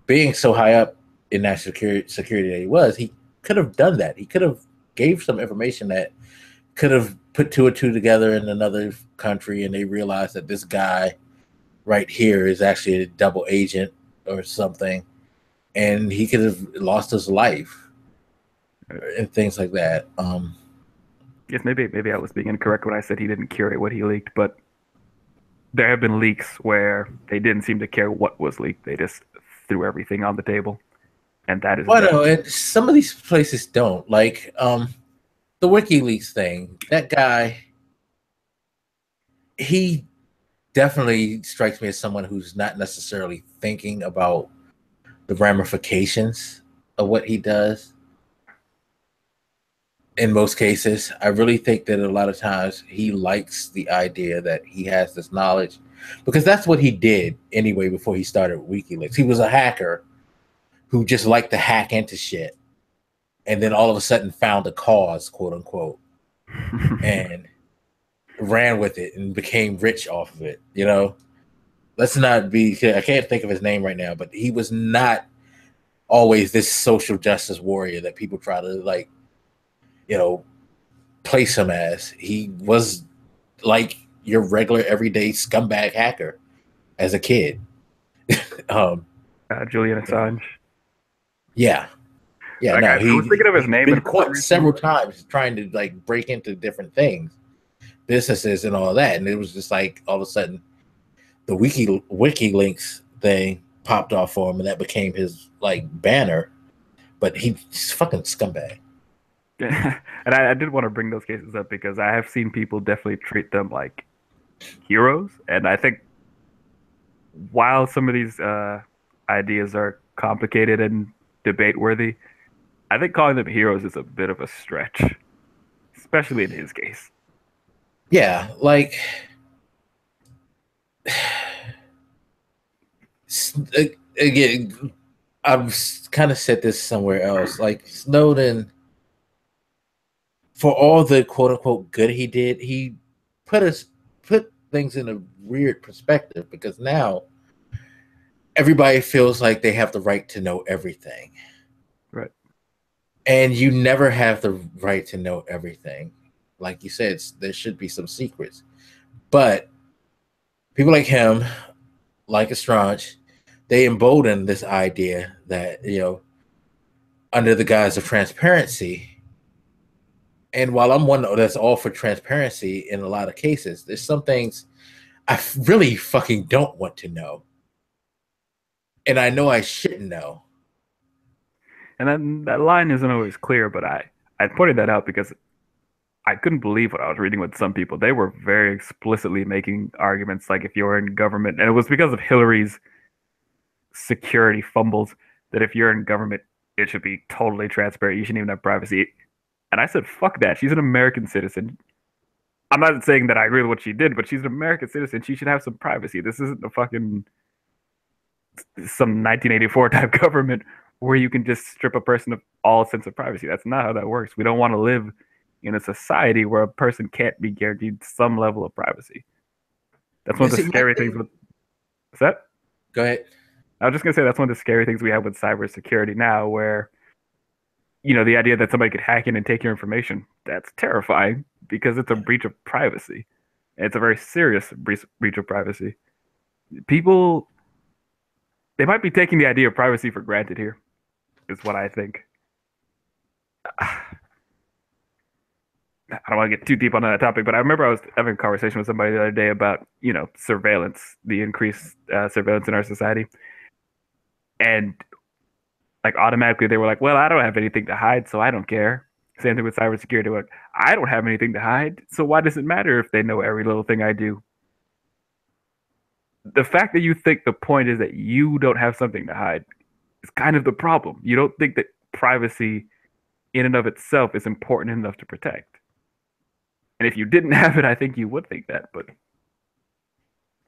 being so high up in national security that he was, he could have done that. He could have gave some information that could have put two and two together in another country, and they realized that this guy right here is actually a double agent or something, and he could have lost his life and things like that. Yes, maybe I was being incorrect when I said he didn't curate what he leaked, but there have been leaks where they didn't seem to care what was leaked. They just threw everything on the table, and that is Well, definitely no, some of these places don't like the WikiLeaks thing. That guy, he definitely strikes me as someone who's not necessarily thinking about the ramifications of what he does. In most cases, I really think that a lot of times he likes the idea that he has this knowledge because that's what he did anyway before he started WikiLeaks. He was a hacker who just liked to hack into shit and then all of a sudden found a cause, quote unquote, and ran with it and became rich off of it. You know, let's not be, I can't think of his name right now, but he was not always this social justice warrior that people try to like, you know, place him as. He was like your regular everyday scumbag hacker as a kid. um, Julian Assange. yeah, yeah. Like No, I was thinking of his he's name been and caught several times trying to like break into different things, businesses, and all that. And it was just like all of a sudden the WikiLeaks thing popped off for him, and that became his like banner. But he's fucking scumbag. And I did want to bring those cases up because I have seen people definitely treat them like heroes, and I think while some of these ideas are complicated and debate worthy, I think calling them heroes is a bit of a stretch, especially in his case. Yeah, like again, I've kind of said this somewhere else. Like Snowden, for all the quote unquote good he did, he put things in a weird perspective because now everybody feels like they have the right to know everything. Right. And you never have the right to know everything. Like you said, there should be some secrets. But people like him, like Assange, they embolden this idea that, you know, under the guise of transparency. And while I'm one that's all for transparency in a lot of cases, there's some things I really fucking don't want to know. And I know I shouldn't know. And that line isn't always clear, but I pointed that out because I couldn't believe what I was reading with some people. They were very explicitly making arguments like if you're in government, and it was because of Hillary's security fumbles, that if you're in government, it should be totally transparent. You shouldn't even have privacy. And I said, fuck that. She's an American citizen. I'm not saying that I agree with what she did, but she's an American citizen. She should have some privacy. This isn't a fucking some 1984 type government where you can just strip a person of all sense of privacy. That's not how that works. We don't want to live in a society where a person can't be guaranteed some level of privacy. That's one of the scary things with. What's that? Go ahead. I was just gonna say that's one of the scary things we have with cybersecurity now, where you know the idea that somebody could hack in and take your information. That's terrifying because it's a breach of privacy. It's a very serious breach of privacy. People, they might be taking the idea of privacy for granted here, is what I think. I don't want to get too deep on that topic, but I remember I was having a conversation with somebody the other day about, you know, surveillance, the increased surveillance in our society. And like automatically they were like, well, I don't have anything to hide, so I don't care. Same thing with cybersecurity. Like, I don't have anything to hide, so why does it matter if they know every little thing I do? The fact that you think the point is that you don't have something to hide is kind of the problem. You don't think that privacy in and of itself is important enough to protect. And if you didn't have it, I think you would think that. But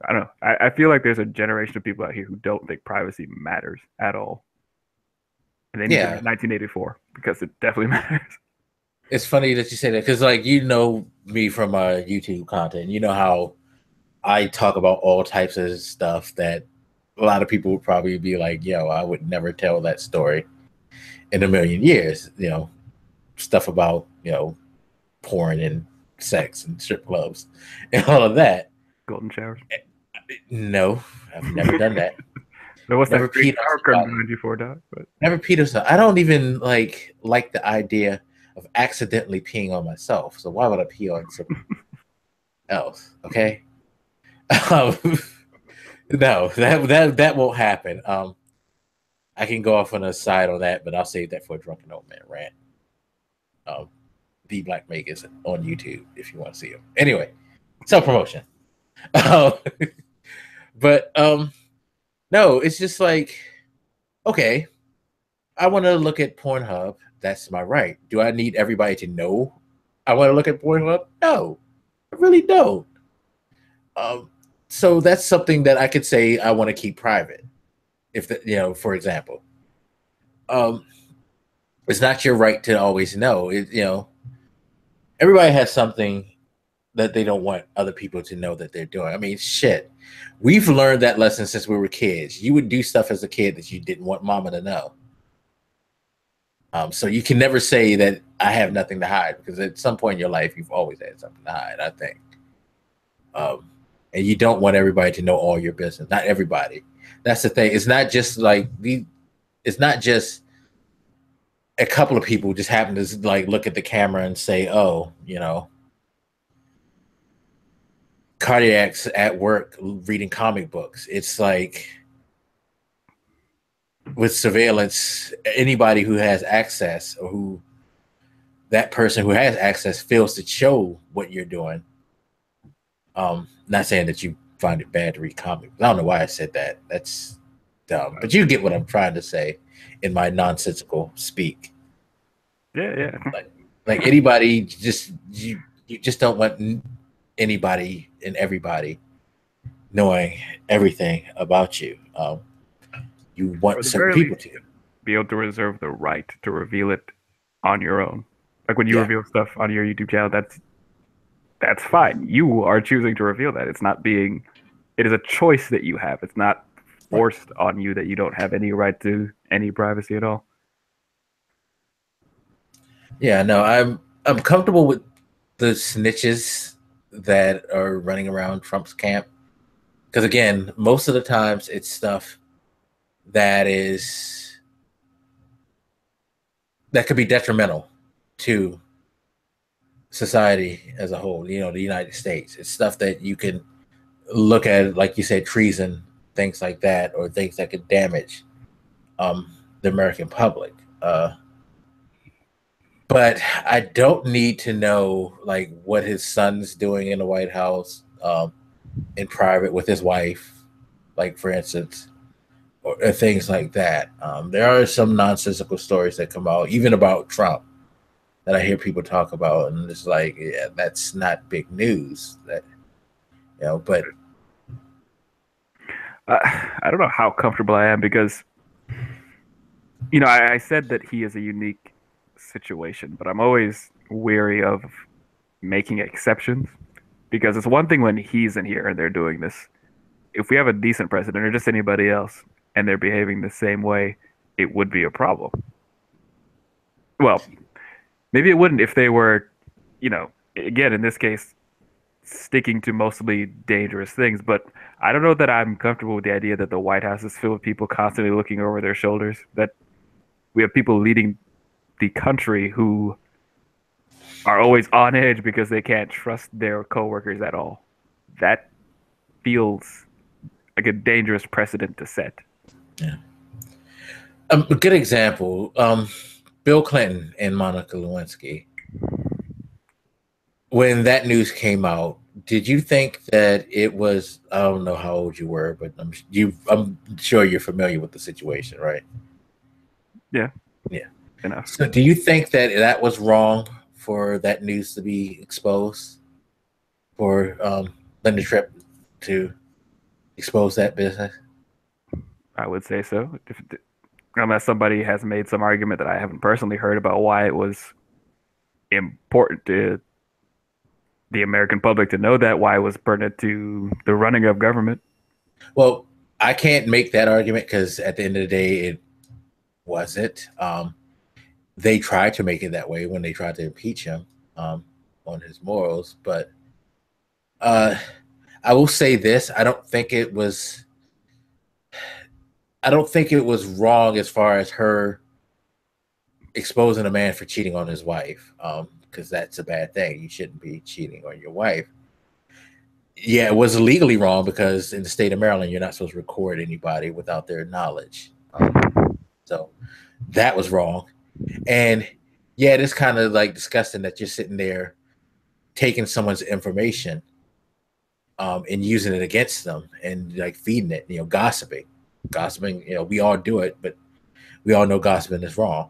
I don't know. I feel like there's a generation of people out here who don't think privacy matters at all. And they need to be 1984 because it definitely matters. It's funny that you say that because, like, you know me from YouTube content. You know how I talk about all types of stuff that a lot of people would probably be like, yo, I would never tell that story in a million years. You know, stuff about, you know, porn and sex and strip clubs and all of that. Golden showers. No, I've never done that. But what's never that great shower curtain behind you for, Doc? But never peed. I don't even like the idea of accidentally peeing on myself. So why would I pee on someone else? Okay. Um, no, that won't happen. I can go off on a side on that, but I'll save that for a drunken old man rant. The Black Vegas on YouTube if you want to see him. Anyway, self promotion. Um, but no, it's just like, okay, I want to look at Pornhub. That's my right. Do I need everybody to know I want to look at Pornhub? No, I really don't. So that's something that I could say I want to keep private. If for example, it's not your right to always know. Everybody has something that they don't want other people to know that they're doing. I mean, shit. We've learned that lesson since we were kids. You would do stuff as a kid that you didn't want mama to know. So you can never say that I have nothing to hide, because at some point in your life, you've always had something to hide, I think. And you don't want everybody to know all your business. Not everybody. That's the thing. It's not just like it's not just a couple of people just happen to like look at the camera and say, oh, cardiacs at work reading comic books. It's like with surveillance, anybody who has access, or who that person who has access feels to show what you're doing. Not saying that you find it bad to read comics. I don't know why I said that. That's dumb. But you get what I'm trying to say in my nonsensical speak. Yeah. Like anybody, you just don't want anybody and everybody knowing everything about you. You want certain people to be able to reserve the right to reveal it on your own. Like when you reveal stuff on your YouTube channel, that's fine. You are choosing to reveal that. It is a choice that you have. It's not forced on you that you don't have any right to any privacy at all. Yeah, no, I'm comfortable with the snitches that are running around Trump's camp. Because again, most of the times it's stuff that could be detrimental to society as a whole, the United States. It's stuff that you can look at, like you said, treason, things like that, or things that could damage the American public. But I don't need to know like what his son's doing in the White House in private with his wife, like for instance, or things like that. There are some nonsensical stories that come out, even about Trump, that I hear people talk about, and it's like, yeah, that's not big news. That but I don't know how comfortable I am, because I said that he is a unique situation, but I'm always wary of making exceptions, because it's one thing when he's in here and they're doing this. If we have a decent president or just anybody else and they're behaving the same way, it would be a problem. Well, maybe it wouldn't if they were, again, in this case, sticking to mostly dangerous things. But I don't know that I'm comfortable with the idea that the White House is filled with people constantly looking over their shoulders, that we have people leading the country who are always on edge because they can't trust their coworkers at all. That feels like a dangerous precedent to set. Yeah. A good example, Bill Clinton and Monica Lewinsky. When that news came out, did you think that it was? I don't know how old you were, but I'm sure you're familiar with the situation, right? Yeah. Enough. So, do you think that was wrong for that news to be exposed, for Linda Tripp to expose that business? I would say so. Unless somebody has made some argument that I haven't personally heard about why it was important to the American public to know that, why it was pertinent to the running of government. Well, I can't make that argument because at the end of the day, it wasn't. They tried to make it that way when they tried to impeach him on his morals. But I will say this: I don't think it was wrong as far as her exposing a man for cheating on his wife, because that's a bad thing. You shouldn't be cheating on your wife. Yeah, it was legally wrong because in the state of Maryland, you're not supposed to record anybody without their knowledge. So that was wrong. And yeah, it's kind of like disgusting that you're sitting there taking someone's information and using it against them and like feeding it, gossiping. Gossiping, we all do it, but we all know gossiping is wrong.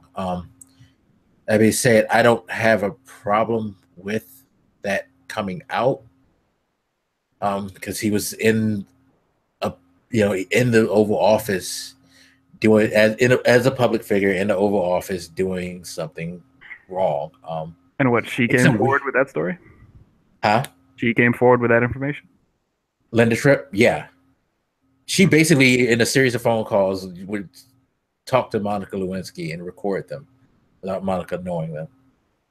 That being said, I don't have a problem with that coming out because he was in in the Oval Office doing as a public figure in the Oval Office doing something wrong. And what, she came forward with that story? Huh? She came forward with that information? Linda Tripp? Yeah. She basically, in a series of phone calls, would talk to Monica Lewinsky and record them without Monica knowing them.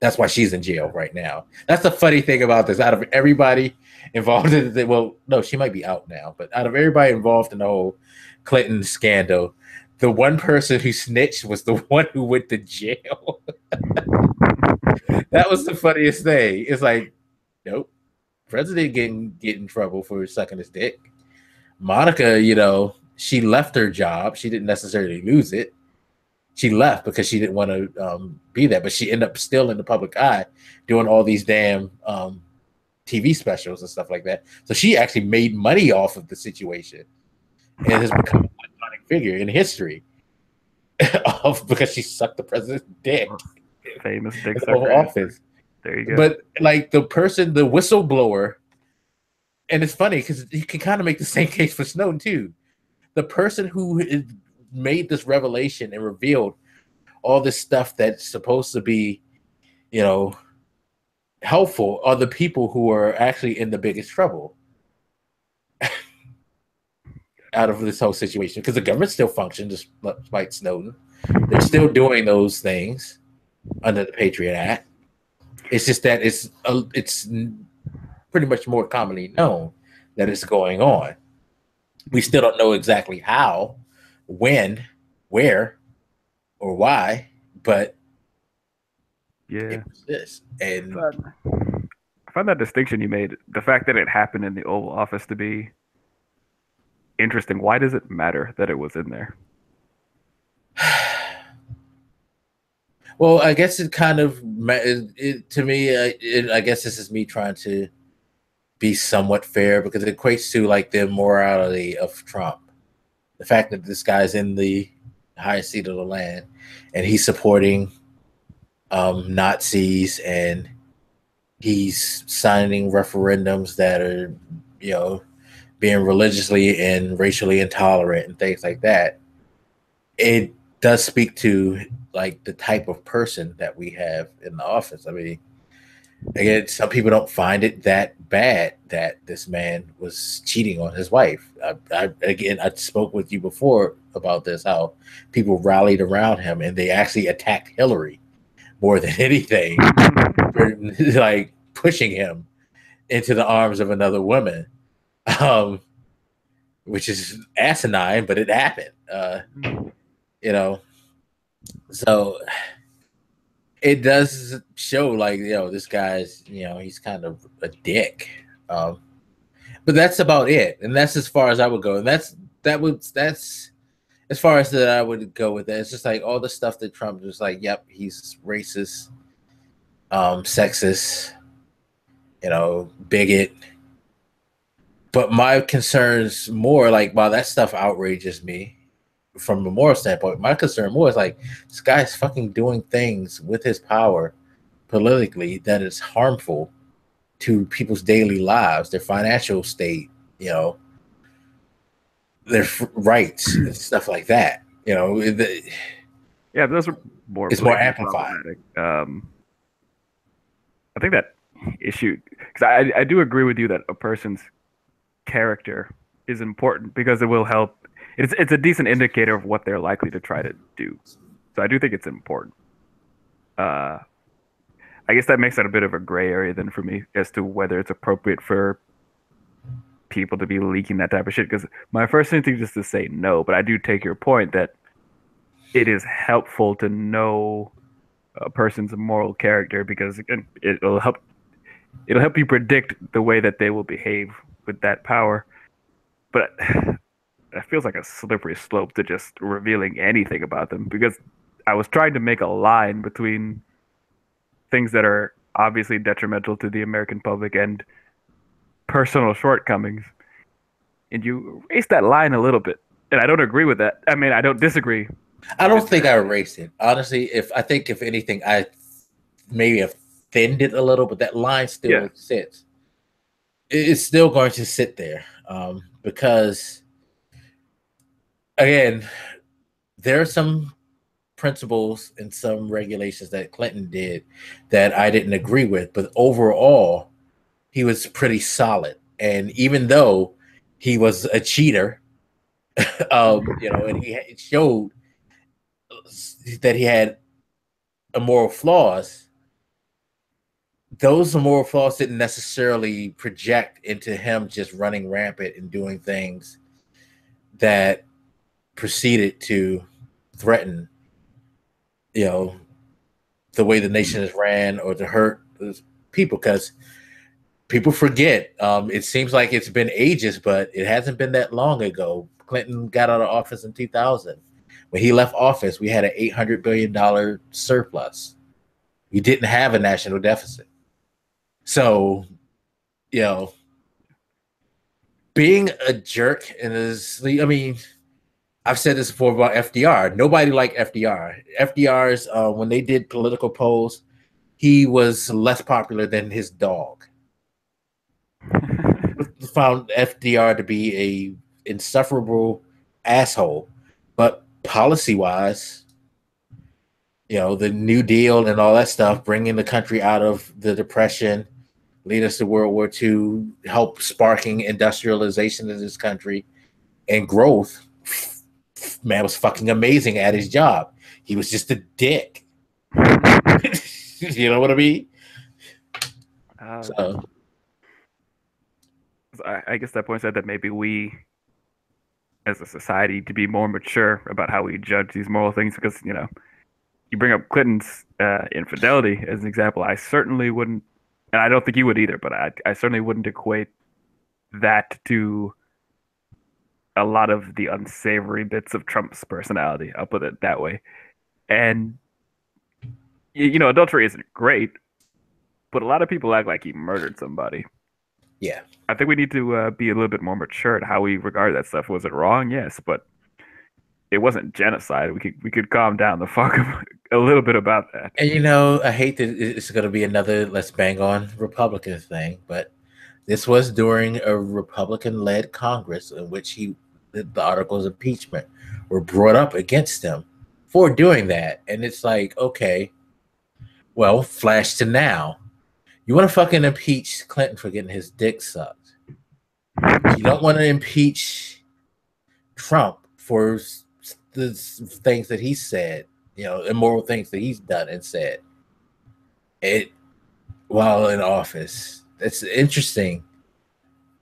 That's why she's in jail right now. That's the funny thing about this. Out of everybody involved in it, well, no, she might be out now, but out of everybody involved in the whole Clinton scandal, the one person who snitched was the one who went to jail. That was the funniest thing. It's like, nope, president get in trouble for sucking his dick. Monica, she left her job. She didn't necessarily lose it. She left because she didn't want to be there, but she ended up still in the public eye doing all these damn TV specials and stuff like that. So she actually made money off of the situation and has become an iconic figure in history because she sucked the president's dick. Famous dick sucker office. There you go. But like the whistleblower, and it's funny because you can kind of make the same case for Snowden too. The person who made this revelation and revealed all this stuff that's supposed to be, helpful are the people who are actually in the biggest trouble out of this whole situation, because the government still functions despite Snowden. They're still doing those things under the Patriot Act. It's just that it's pretty much more commonly known that it's going on. We still don't know exactly how, when, where, or why, but yeah, it was this. And I find that distinction you made, the fact that it happened in the Oval Office, to be interesting. Why does it matter that it was in there? Well, I guess it kind of to me. I guess this is me trying to be somewhat fair because it equates to like the morality of Trump. The fact that this guy's in the highest seat of the land and he's supporting Nazis and he's signing referendums that are, being religiously and racially intolerant and things like that. It does speak to like the type of person that we have in the office. I mean, again, some people don't find it that bad that this man was cheating on his wife. I spoke with you before about this, how people rallied around him and they actually attacked Hillary more than anything, for, like pushing him into the arms of another woman, which is asinine, but it happened. So it does show like, this guy's, he's kind of a dick. But that's about it. And that's as far as I would go. And that's as far as that I would go with that. It's just like all the stuff that Trump was like, yep, he's racist, sexist, bigot. But my concerns more like, while that stuff outrages me from a moral standpoint, my concern more is like, this guy's fucking doing things with his power politically that is harmful to people's daily lives, their financial state, their rights and stuff like that. Yeah, those are more. It's more amplified. I think that issue, because I do agree with you that a person's character is important because it will help. It's a decent indicator of what they're likely to try to do. So I do think it's important. I guess that makes that a bit of a gray area then for me as to whether it's appropriate for people to be leaking that type of shit. Because my first instinct is to say no, but I do take your point that it is helpful to know a person's moral character, because again, it'll help you predict the way that they will behave with that power. But that feels like a slippery slope to just revealing anything about them, because I was trying to make a line between things that are obviously detrimental to the American public and personal shortcomings, and you erased that line a little bit. And I don't agree with that. I mean, I don't disagree. I don't think I erased it. Honestly, if anything, I maybe have thinned it a little, but that line Yeah. still sits. It's still going to sit there because, again, there are some principles and some regulations that Clinton did that I didn't agree with, but overall, he was pretty solid. And even though he was a cheater, and he showed that he had immoral flaws, those moral flaws didn't necessarily project into him just running rampant and doing things that proceeded to threaten, the way the nation is ran or to hurt people. Because people forget, it seems like it's been ages, but it hasn't been that long ago. Clinton got out of office in 2000. When he left office, we had an $800 billion surplus. We didn't have a national deficit. So, being a jerk I've said this before about FDR. Nobody liked FDR. FDR's, when they did political polls, he was less popular than his dog. Found FDR to be a insufferable asshole, but policy-wise, the New Deal and all that stuff, bringing the country out of the Depression, lead us to World War II, help sparking industrialization in this country and growth. Man was fucking amazing at his job. He was just a dick. You know what I mean? So, I guess that points out that maybe we, as a society, to be more mature about how we judge these moral things, because you bring up Clinton's infidelity as an example. I certainly wouldn't, and I don't think you would either, but I certainly wouldn't equate that to a lot of the unsavory bits of Trump's personality. I'll put it that way. And adultery isn't great, but a lot of people act like he murdered somebody. Yeah. I think we need to be a little bit more mature at how we regard that stuff. Was it wrong? Yes, but it wasn't genocide. We could calm down the fuck a little bit about that. And I hate that it's going to be another let's bang on Republicans thing, but this was during a Republican-led Congress in which the articles of impeachment were brought up against him for doing that. And it's like, okay, well, flash to now. You want to fucking impeach Clinton for getting his dick sucked. You don't want to impeach Trump for the things that he said, immoral things that he's done and said while in office. It's interesting,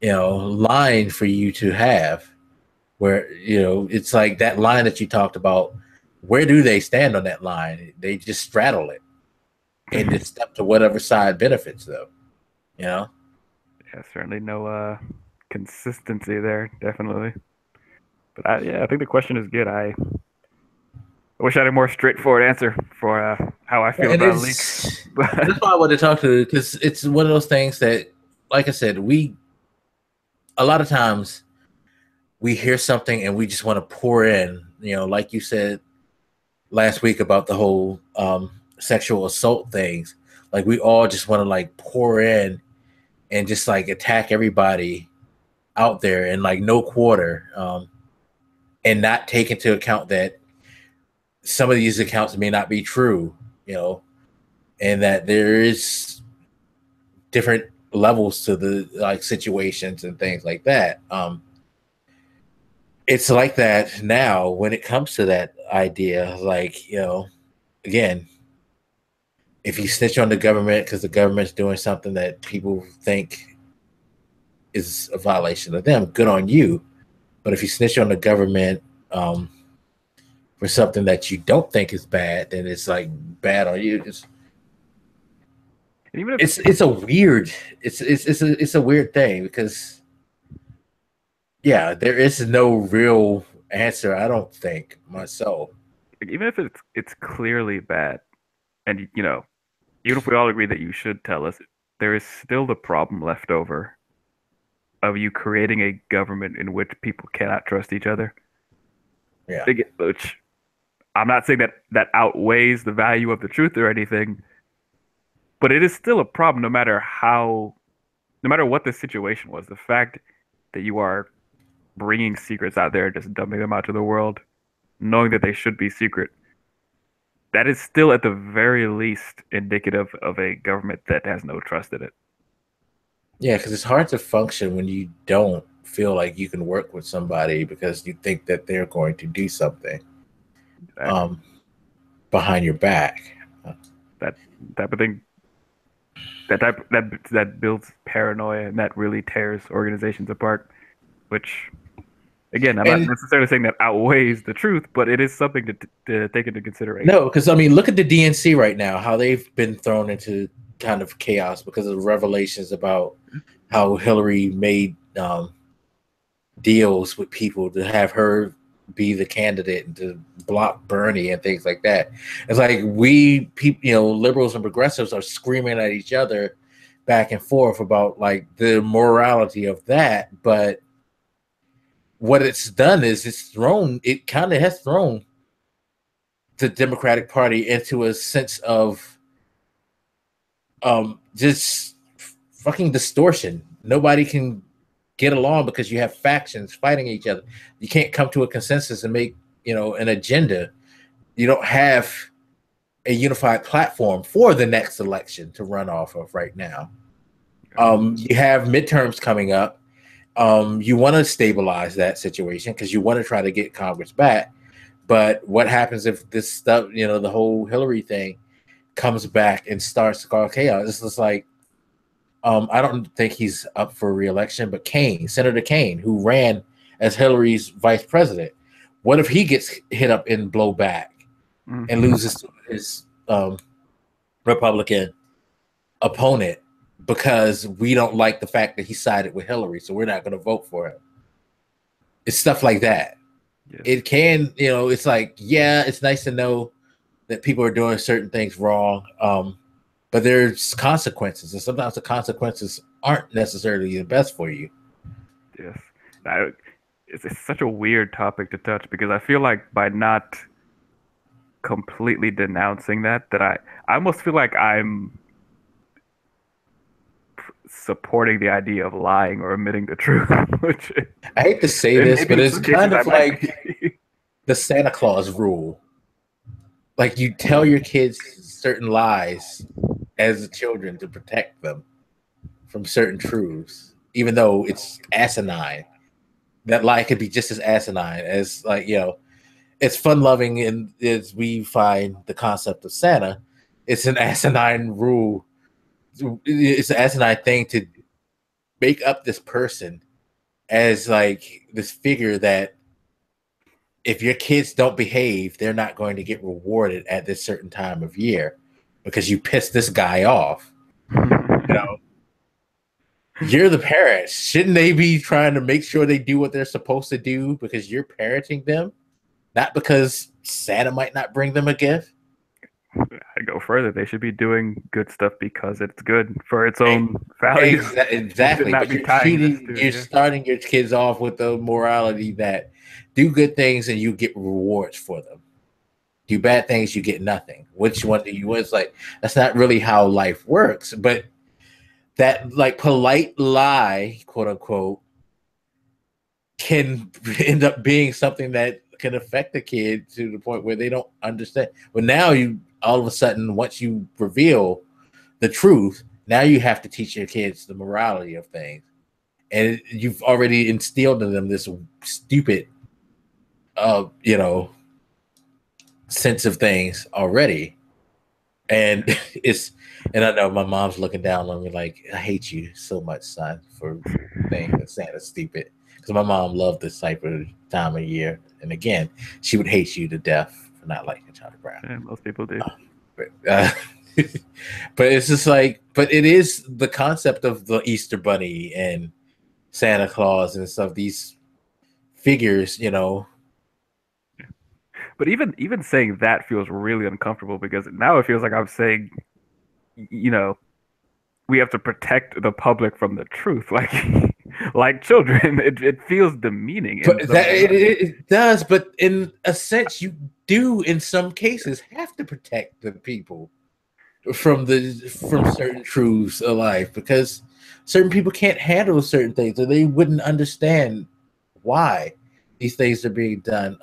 line for you to have where, it's like that line that you talked about. Where do they stand on that line? They just straddle it and just step to whatever side benefits them, Yeah, certainly no consistency there, definitely. But I think the question is good. I wish I had a more straightforward answer for how I feel about leaks. That's why I wanted to talk to you, because it's one of those things that, like I said, a lot of times we hear something and we just want to pour in, like you said last week about the whole sexual assault things. Like we all just want to like pour in and just like attack everybody out there and like no quarter, and not take into account that some of these accounts may not be true, and that there is different levels to the like situations and things like that. It's like that now when it comes to that idea, like, again, if you snitch on the government because the government's doing something that people think is a violation of them, good on you. But if you snitch on the government for something that you don't think is bad, then it's like bad on you. even if It's a weird it's a weird thing because yeah, there is no real answer. I don't think myself. even if it's clearly bad, and even if we all agree that you should tell us, there is still the problem left over of you creating a government in which people cannot trust each other. Yeah, Which I'm not saying that outweighs the value of the truth or anything, but it is still a problem no matter what the situation was. The fact that you are bringing secrets out there, just dumping them out to the world, knowing that they should be secret, that is still at the very least indicative of a government that has no trust in it. yeah, because it's hard to function when you don't feel like you can work with somebody because you think that they're going to do something Exactly. um, behind your back. That type of thing, that builds paranoia and that really tears organizations apart. Which, again, I'm not And necessarily saying that outweighs the truth, but it is something to take into consideration. no, because I mean, look at the DNC right now, how they've been thrown into kind of chaos because of revelations about how Hillary made deals with people to have her be the candidate and to block Bernie and things like that. It's like we people, liberals and progressives are screaming at each other back and forth about like the morality of that, but what it's done is it kind of has thrown the Democratic Party into a sense of just fucking distortion. Nobody can get along because you have factions fighting each other. You can't come to a consensus and make an agenda. You don't have a unified platform for the next election to run off of right now. You have midterms coming up. You want to stabilize that situation because you want to try to get Congress back. But what happens if this stuff, the whole Hillary thing comes back and starts to cause chaos? It's just like, I don't think he's up for re-election, but Senator Kane, who ran as Hillary's vice president, what if he gets hit up in blowback and loses to his Republican opponent because we don't like the fact that he sided with Hillary, so we're not going to vote for him? It's stuff like that. Yes. It can, it's like, yeah, it's nice to know that people are doing certain things wrong, but there's consequences, and sometimes the consequences aren't necessarily the best for you. Yes. It's such a weird topic to touch because I feel like by not completely denouncing that I almost feel like I'm supporting the idea of lying or omitting the truth, which I hate to say and this, maybe but in it's some cases kind I of might like be. the Santa Claus rule. Like you tell your kids certain lies as children to protect them from certain truths, even though it's asinine. That lie could be just as asinine as it's fun loving, and as we find the concept of Santa, it's an asinine rule. It's an asinine thing to make up this person as like this figure that if your kids don't behave, they're not going to get rewarded at this certain time of year because you pissed this guy off. You know, you're the parents. Shouldn't they be trying to make sure they do what they're supposed to do because you're parenting them, not because Santa might not bring them a gift? I go further. They should be doing good stuff because it's good for its own value. They should Exactly. not But be tying this to you're it. Yeah. starting your kids off with the morality that do good things and you get rewards for them. Do bad things, you get nothing. Which one do you want? It's like that's not really how life works. But that like polite lie, quote unquote, can end up being something that can affect the kid to the point where they don't understand. But now you all of a sudden, once you reveal the truth, now you have to teach your kids the morality of things. And you've already instilled in them this stupid sense of things already. And and I know my mom's looking down on me like, I hate you so much, son, for saying that Santa's stupid. because my mom loved this type of time of year. And again, she would hate you to death for not liking Charlie Brown. Yeah, most people do. But, but it's just like, but it is the concept of the Easter Bunny and Santa Claus and stuff. These figures, you know. But even saying that feels really uncomfortable because now it feels like I'm saying, you know, we have to protect the public from the truth, like like children. It feels demeaning in But some that way. it does, but in a sense, you do in some cases have to protect the people from certain truths of life because certain people can't handle certain things or they wouldn't understand why these things are being done.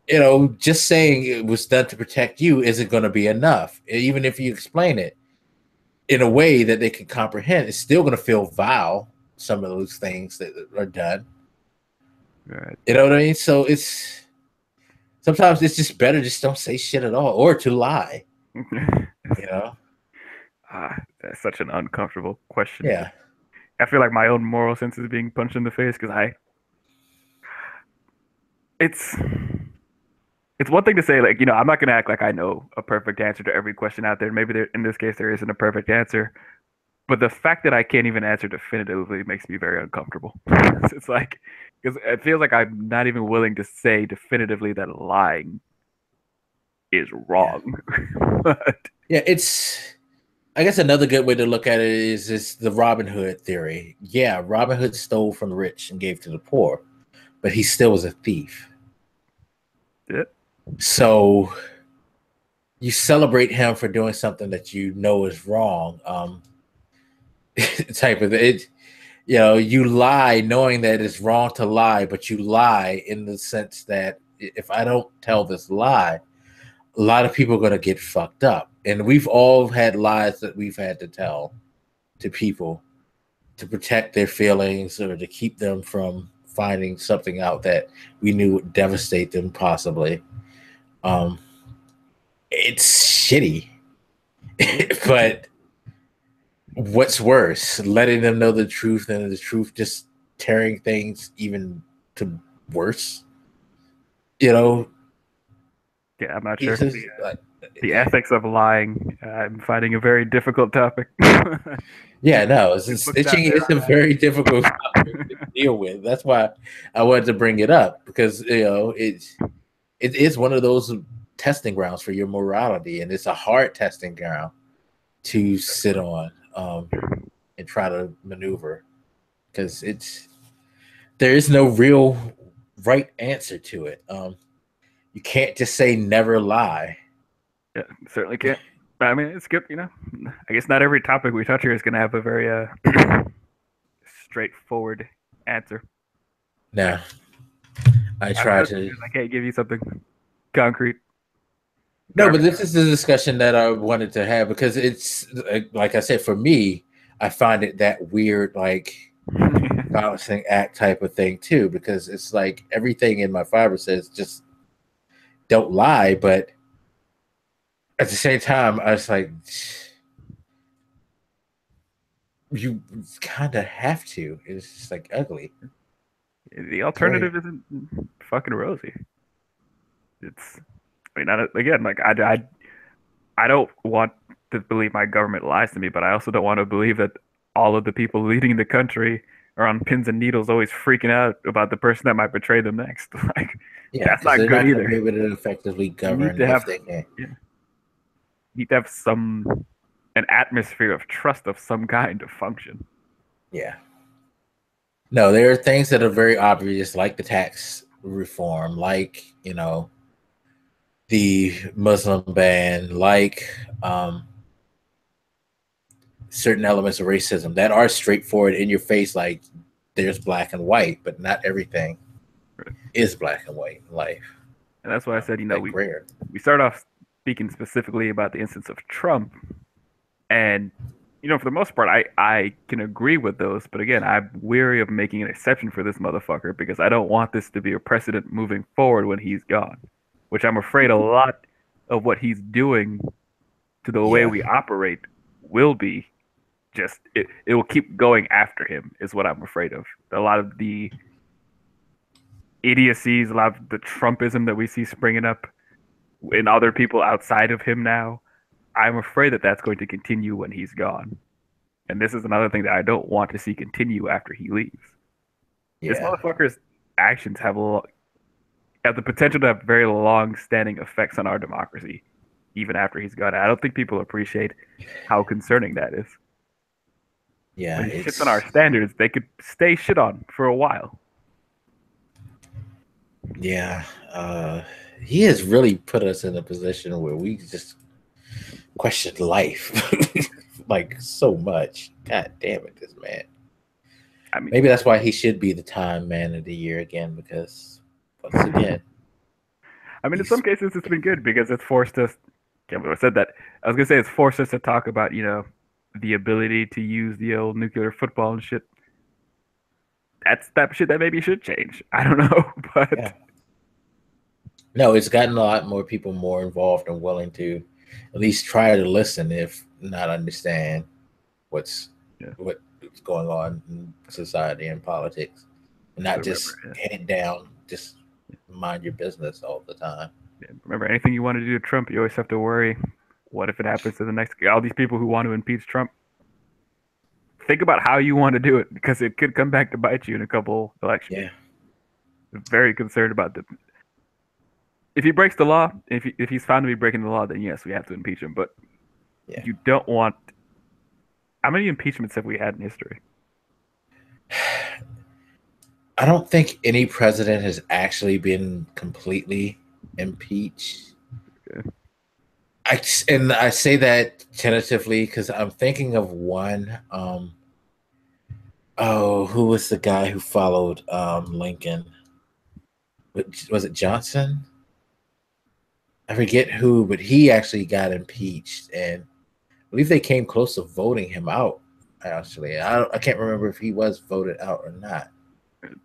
You know, just saying it was done to protect you isn't going to be enough. Even if you explain it in a way that they can comprehend, it's still going to feel vile. Some of those things that are done. Right. You know what I mean? So it's sometimes it's just better just don't say shit at all or to lie. You know? That's such an uncomfortable question. Yeah. I feel like my own moral sense is being punched in the face because it's it's one thing to say like, I'm not gonna act like I know a perfect answer to every question out there. Maybe in this case there isn't a perfect answer, but the fact that I can't even answer definitively makes me very uncomfortable. It's like because it feels like I'm not even willing to say definitively that lying is Yeah. wrong. But Yeah, I guess another good way to look at it is the Robin Hood theory. Yeah, Robin Hood stole from the rich and gave to the poor, but he still was a thief. yeah, So you celebrate him for doing something that you know is wrong. Type of it. You know, you lie knowing that it's wrong to lie, but you lie in the sense that if I don't tell this lie, a lot of people are going to get fucked up. And we've all had lies that we've had to tell to people to protect their feelings or to keep them from finding something out that we knew would devastate them possibly. Um, it's shitty, yeah. but what's worse, letting them know the truth and the truth just tearing things even to worse? You know, Yeah, I'm not sure. it's just, The ethics of lying, I'm finding a very difficult topic. yeah, no, There's books out snitching there is a on very difficult topic to deal with. That's why I wanted to bring it up because it is one of those testing grounds for your morality, and it's a hard testing ground to sit on and try to maneuver because there is no real right answer to it. You can't just say never lie. Yeah, certainly can't. I mean, it's good, I guess not every topic we touch here is going to have a very straightforward answer. No, I I'm try just to. because I can't give you something concrete. No, but this is the discussion that I wanted to have because it's like I said, for me, I find it that weird, like balancing act type of thing too, because it's like everything in my fiber says just don't lie, but at the same time, I was like, you kind of have to. It's just like ugly. The It's very, alternative isn't fucking rosy. It's, I mean, again, like I don't want to believe my government lies to me, but I also don't want to believe that all of the people leading the country are on pins and needles, always freaking out about the person that might betray them next. Like, yeah, that's because not they're good not going to either. be able to effectively You need govern to if have, they can. yeah, you need to have an atmosphere of trust of some kind to function. Yeah. No, there are things that are very obvious, like the tax reform, like the Muslim ban, like certain elements of racism that are straightforward in your face, like there's black and white, but not everything is black and white in life. And that's why I said, Like rare. we start off speaking specifically about the instance of Trump, and for the most part, I can agree with those. But again, I'm weary of making an exception for this motherfucker because I don't want this to be a precedent moving forward when he's gone, which I'm afraid a lot of what he's doing to the way Yeah. we operate will be just it will keep going after him is what I'm afraid of. A lot of the idiocies, a lot of the Trumpism that we see springing up in other people outside of him now. I'm afraid that that's going to continue when he's gone. And this is another thing that I don't want to see continue after he leaves. This Yeah. motherfucker's actions have the potential to have very long-standing effects on our democracy, even after he's gone. I don't think people appreciate how concerning that is. Yeah. When he shits on our standards, they could stay shit on for a while. Yeah. He has really put us in a position where we just question life like so much. God damn it, this man. I mean, Maybe that's why he should be the Time Man of the Year again, because once again, I mean, in some cases it's been good because it's forced us. Can't believe I said that. I was gonna say it's forced us to talk about the ability to use the old nuclear football and shit. That's that shit that maybe should change. I don't know, but yeah. No, it's gotten a lot more people more involved and willing to at least try to listen, if not understand what's going on in society and politics, and not just head down, just mind your business all the time. Remember, anything you want to do to Trump, you always have to worry. What if it happens to the next? All these people who want to impeach Trump. Think about how you want to do it, because it could come back to bite you in a couple elections. Yeah. Very concerned about them. If he breaks the law, if he's found to be breaking the law, then yes, we have to impeach him. But you don't want. How many impeachments have we had in history? I don't think any president has actually been completely impeached. Okay. I say that tentatively because I'm thinking of one. Who was the guy who followed Lincoln? Was it Johnson? I forget who, but he actually got impeached, and I believe they came close to voting him out. Actually, I can't remember if he was voted out or not,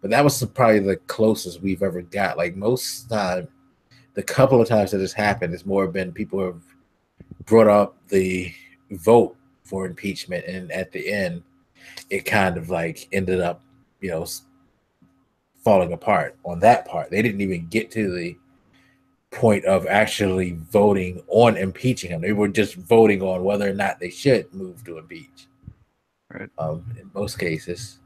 but that was probably the closest we've ever got. Like most time, the couple of times that has happened, it's more been people have brought up the vote for impeachment, and at the end, it kind of like ended up, falling apart on that part. They didn't even get to the point of actually voting on impeaching him. They were just voting on whether or not they should move to impeach. Right. In most cases,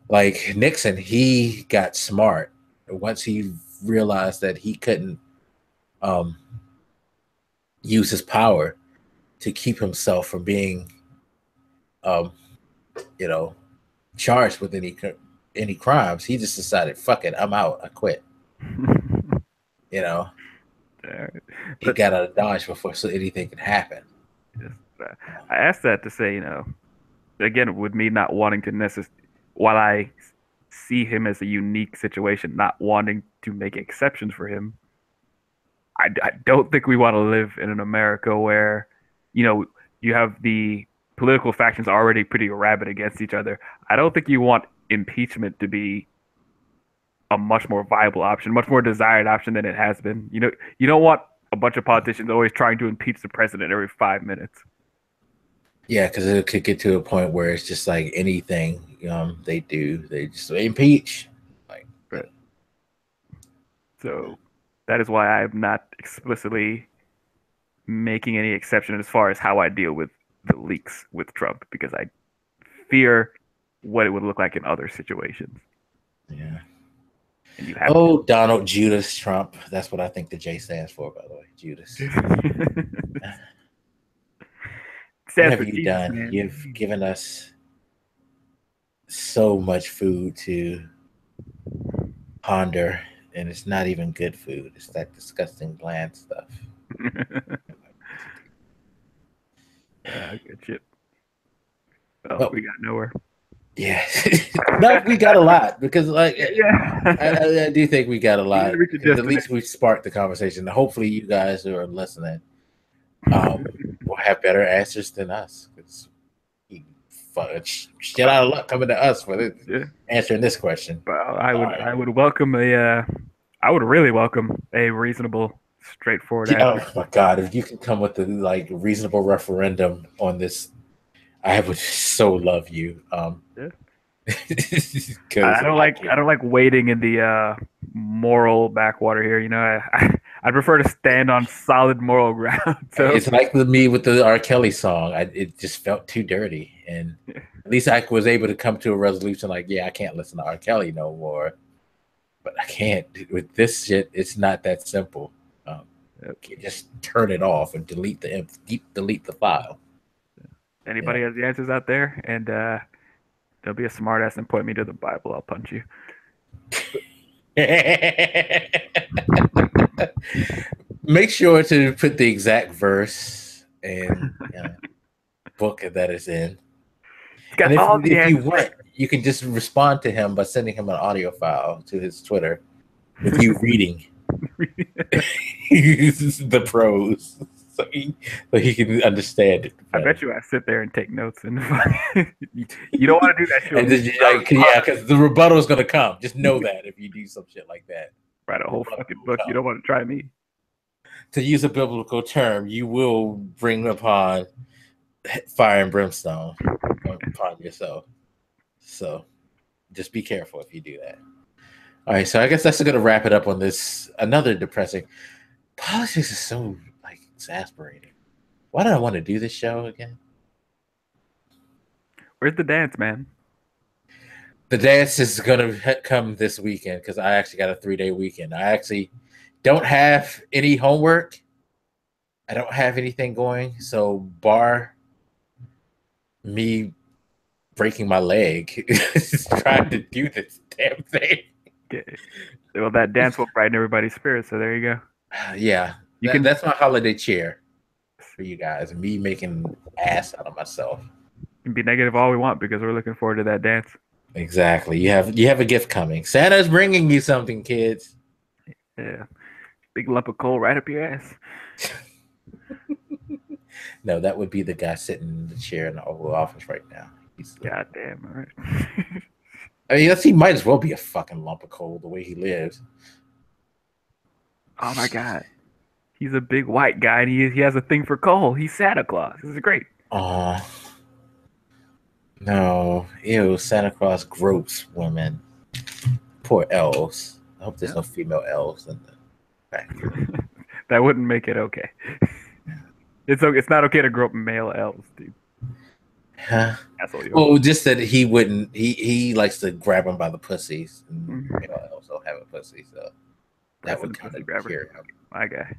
like Nixon, he got smart once he realized that he couldn't use his power to keep himself from being, charged with any crimes. He just decided, "Fuck it, I'm out. I quit." He got out of Dodge before anything could happen. I asked that to say, again, with me not wanting to necessarily, while I see him as a unique situation, not wanting to make exceptions for him, I don't think we want to live in an America where, you have the political factions already pretty rabid against each other. I don't think you want impeachment to be a much more viable option, much more desired option than it has been. You don't want a bunch of politicians always trying to impeach the president every 5 minutes. Yeah, because it could get to a point where it's just like anything they do, they just impeach. Right. So that is why I am not explicitly making any exception as far as how I deal with the leaks with Trump, because I fear what it would look like in other situations. Yeah. And you have Donald Judas Trump. That's what I think the J stands for, by the way. Judas. What have you done? Man. You've given us so much food to ponder, and it's not even good food. It's that disgusting bland stuff. Good shit. Well, we got nowhere. Yeah. No, we got a lot, because I do think we got a lot. At least we sparked the conversation. Hopefully you guys who are listening will have better answers than us. Shit out of luck coming to us for this, answering this question. Well, I would welcome I would really welcome a reasonable, straightforward answer. Oh my God, if you can come with the reasonable referendum on this, I would so love you. Yeah. Because I don't like wading in the moral backwater here. You know, I prefer to stand on solid moral ground. So it's like me with the R. Kelly song. It just felt too dirty, and at least I was able to come to a resolution. Like, yeah, I can't listen to R. Kelly no more. But I can't with this shit. It's not that simple. Just turn it off and delete the file. anybody has the answers out there, and they'll be a smartass and point me to the Bible. I'll punch you. Make sure to put the exact verse and book that it's in. Got And all the if you answers. want, you can just respond to him by sending him an audio file to his Twitter with you reading the prose, so he can understand it I better. bet you I sit there and take notes, and you don't want to do that shit. And because the rebuttal is gonna come. Just know that if you do some shit like that, write a whole fucking book. You don't want to try me. To use a biblical term, you will bring upon fire and brimstone upon yourself. So just be careful if you do that. All right, so I guess that's going to wrap it up on this. Another depressing. Politics is so exasperating. Why did I want to do this show again? Where's the dance, man? The dance is going to come this weekend because I actually got a 3-day weekend. I actually don't have any homework. I don't have anything going. So bar me breaking my leg trying to do this damn thing. Okay. Well, that dance will brighten everybody's spirits. So there you go. Yeah, that's my holiday cheer for you guys, and me making an ass out of myself. We can be negative all we want because we're looking forward to that dance. Exactly. You have a gift coming. Santa's bringing you something, kids. Yeah, big lump of coal right up your ass. No, that would be the guy sitting in the chair in the Oval Office right now. Goddamn, all right. I mean, he might as well be a fucking lump of coal the way he lives. Oh my god, he's a big white guy and he has a thing for coal. He's Santa Claus. This is great. Oh no, ew! Santa Claus gropes women. Poor elves. I hope there's no female elves in the factory. That wouldn't make it okay. It's not okay to grope male elves, dude. Huh? Well, just that he wouldn't. He likes to grab them by the pussies. And male elves don't have a pussy, so that would kind of scare him. My guy.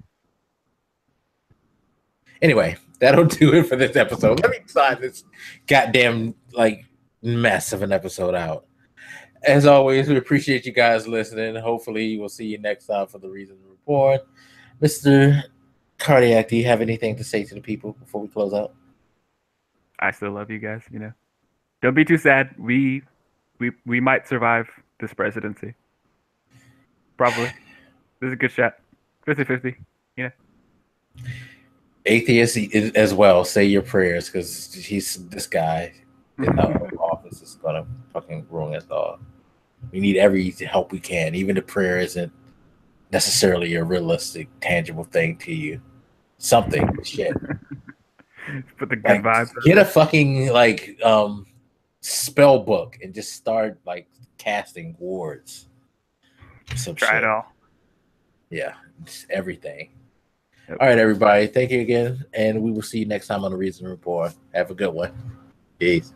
Anyway, that'll do it for this episode. Let me sign this goddamn mess of an episode out. As always, we appreciate you guys listening. Hopefully, we'll see you next time for the Reason Reborn. Mr. Cardiac, do you have anything to say to the people before we close out? I still love you guys. You know, don't be too sad. We might survive this presidency. Probably. This is a good shot. 50-50. You know. Atheists as well, say your prayers because this guy in the office is gonna fucking ruin us all. We need every help we can. Even the prayer isn't necessarily a realistic, tangible thing to you. Something shit. Put the good vibes. Get a fucking spell book and just start casting wards. Try it all. Yeah, just everything. Yep. All right, everybody. Thank you again, and we will see you next time on the Reason Report. Have a good one. Peace.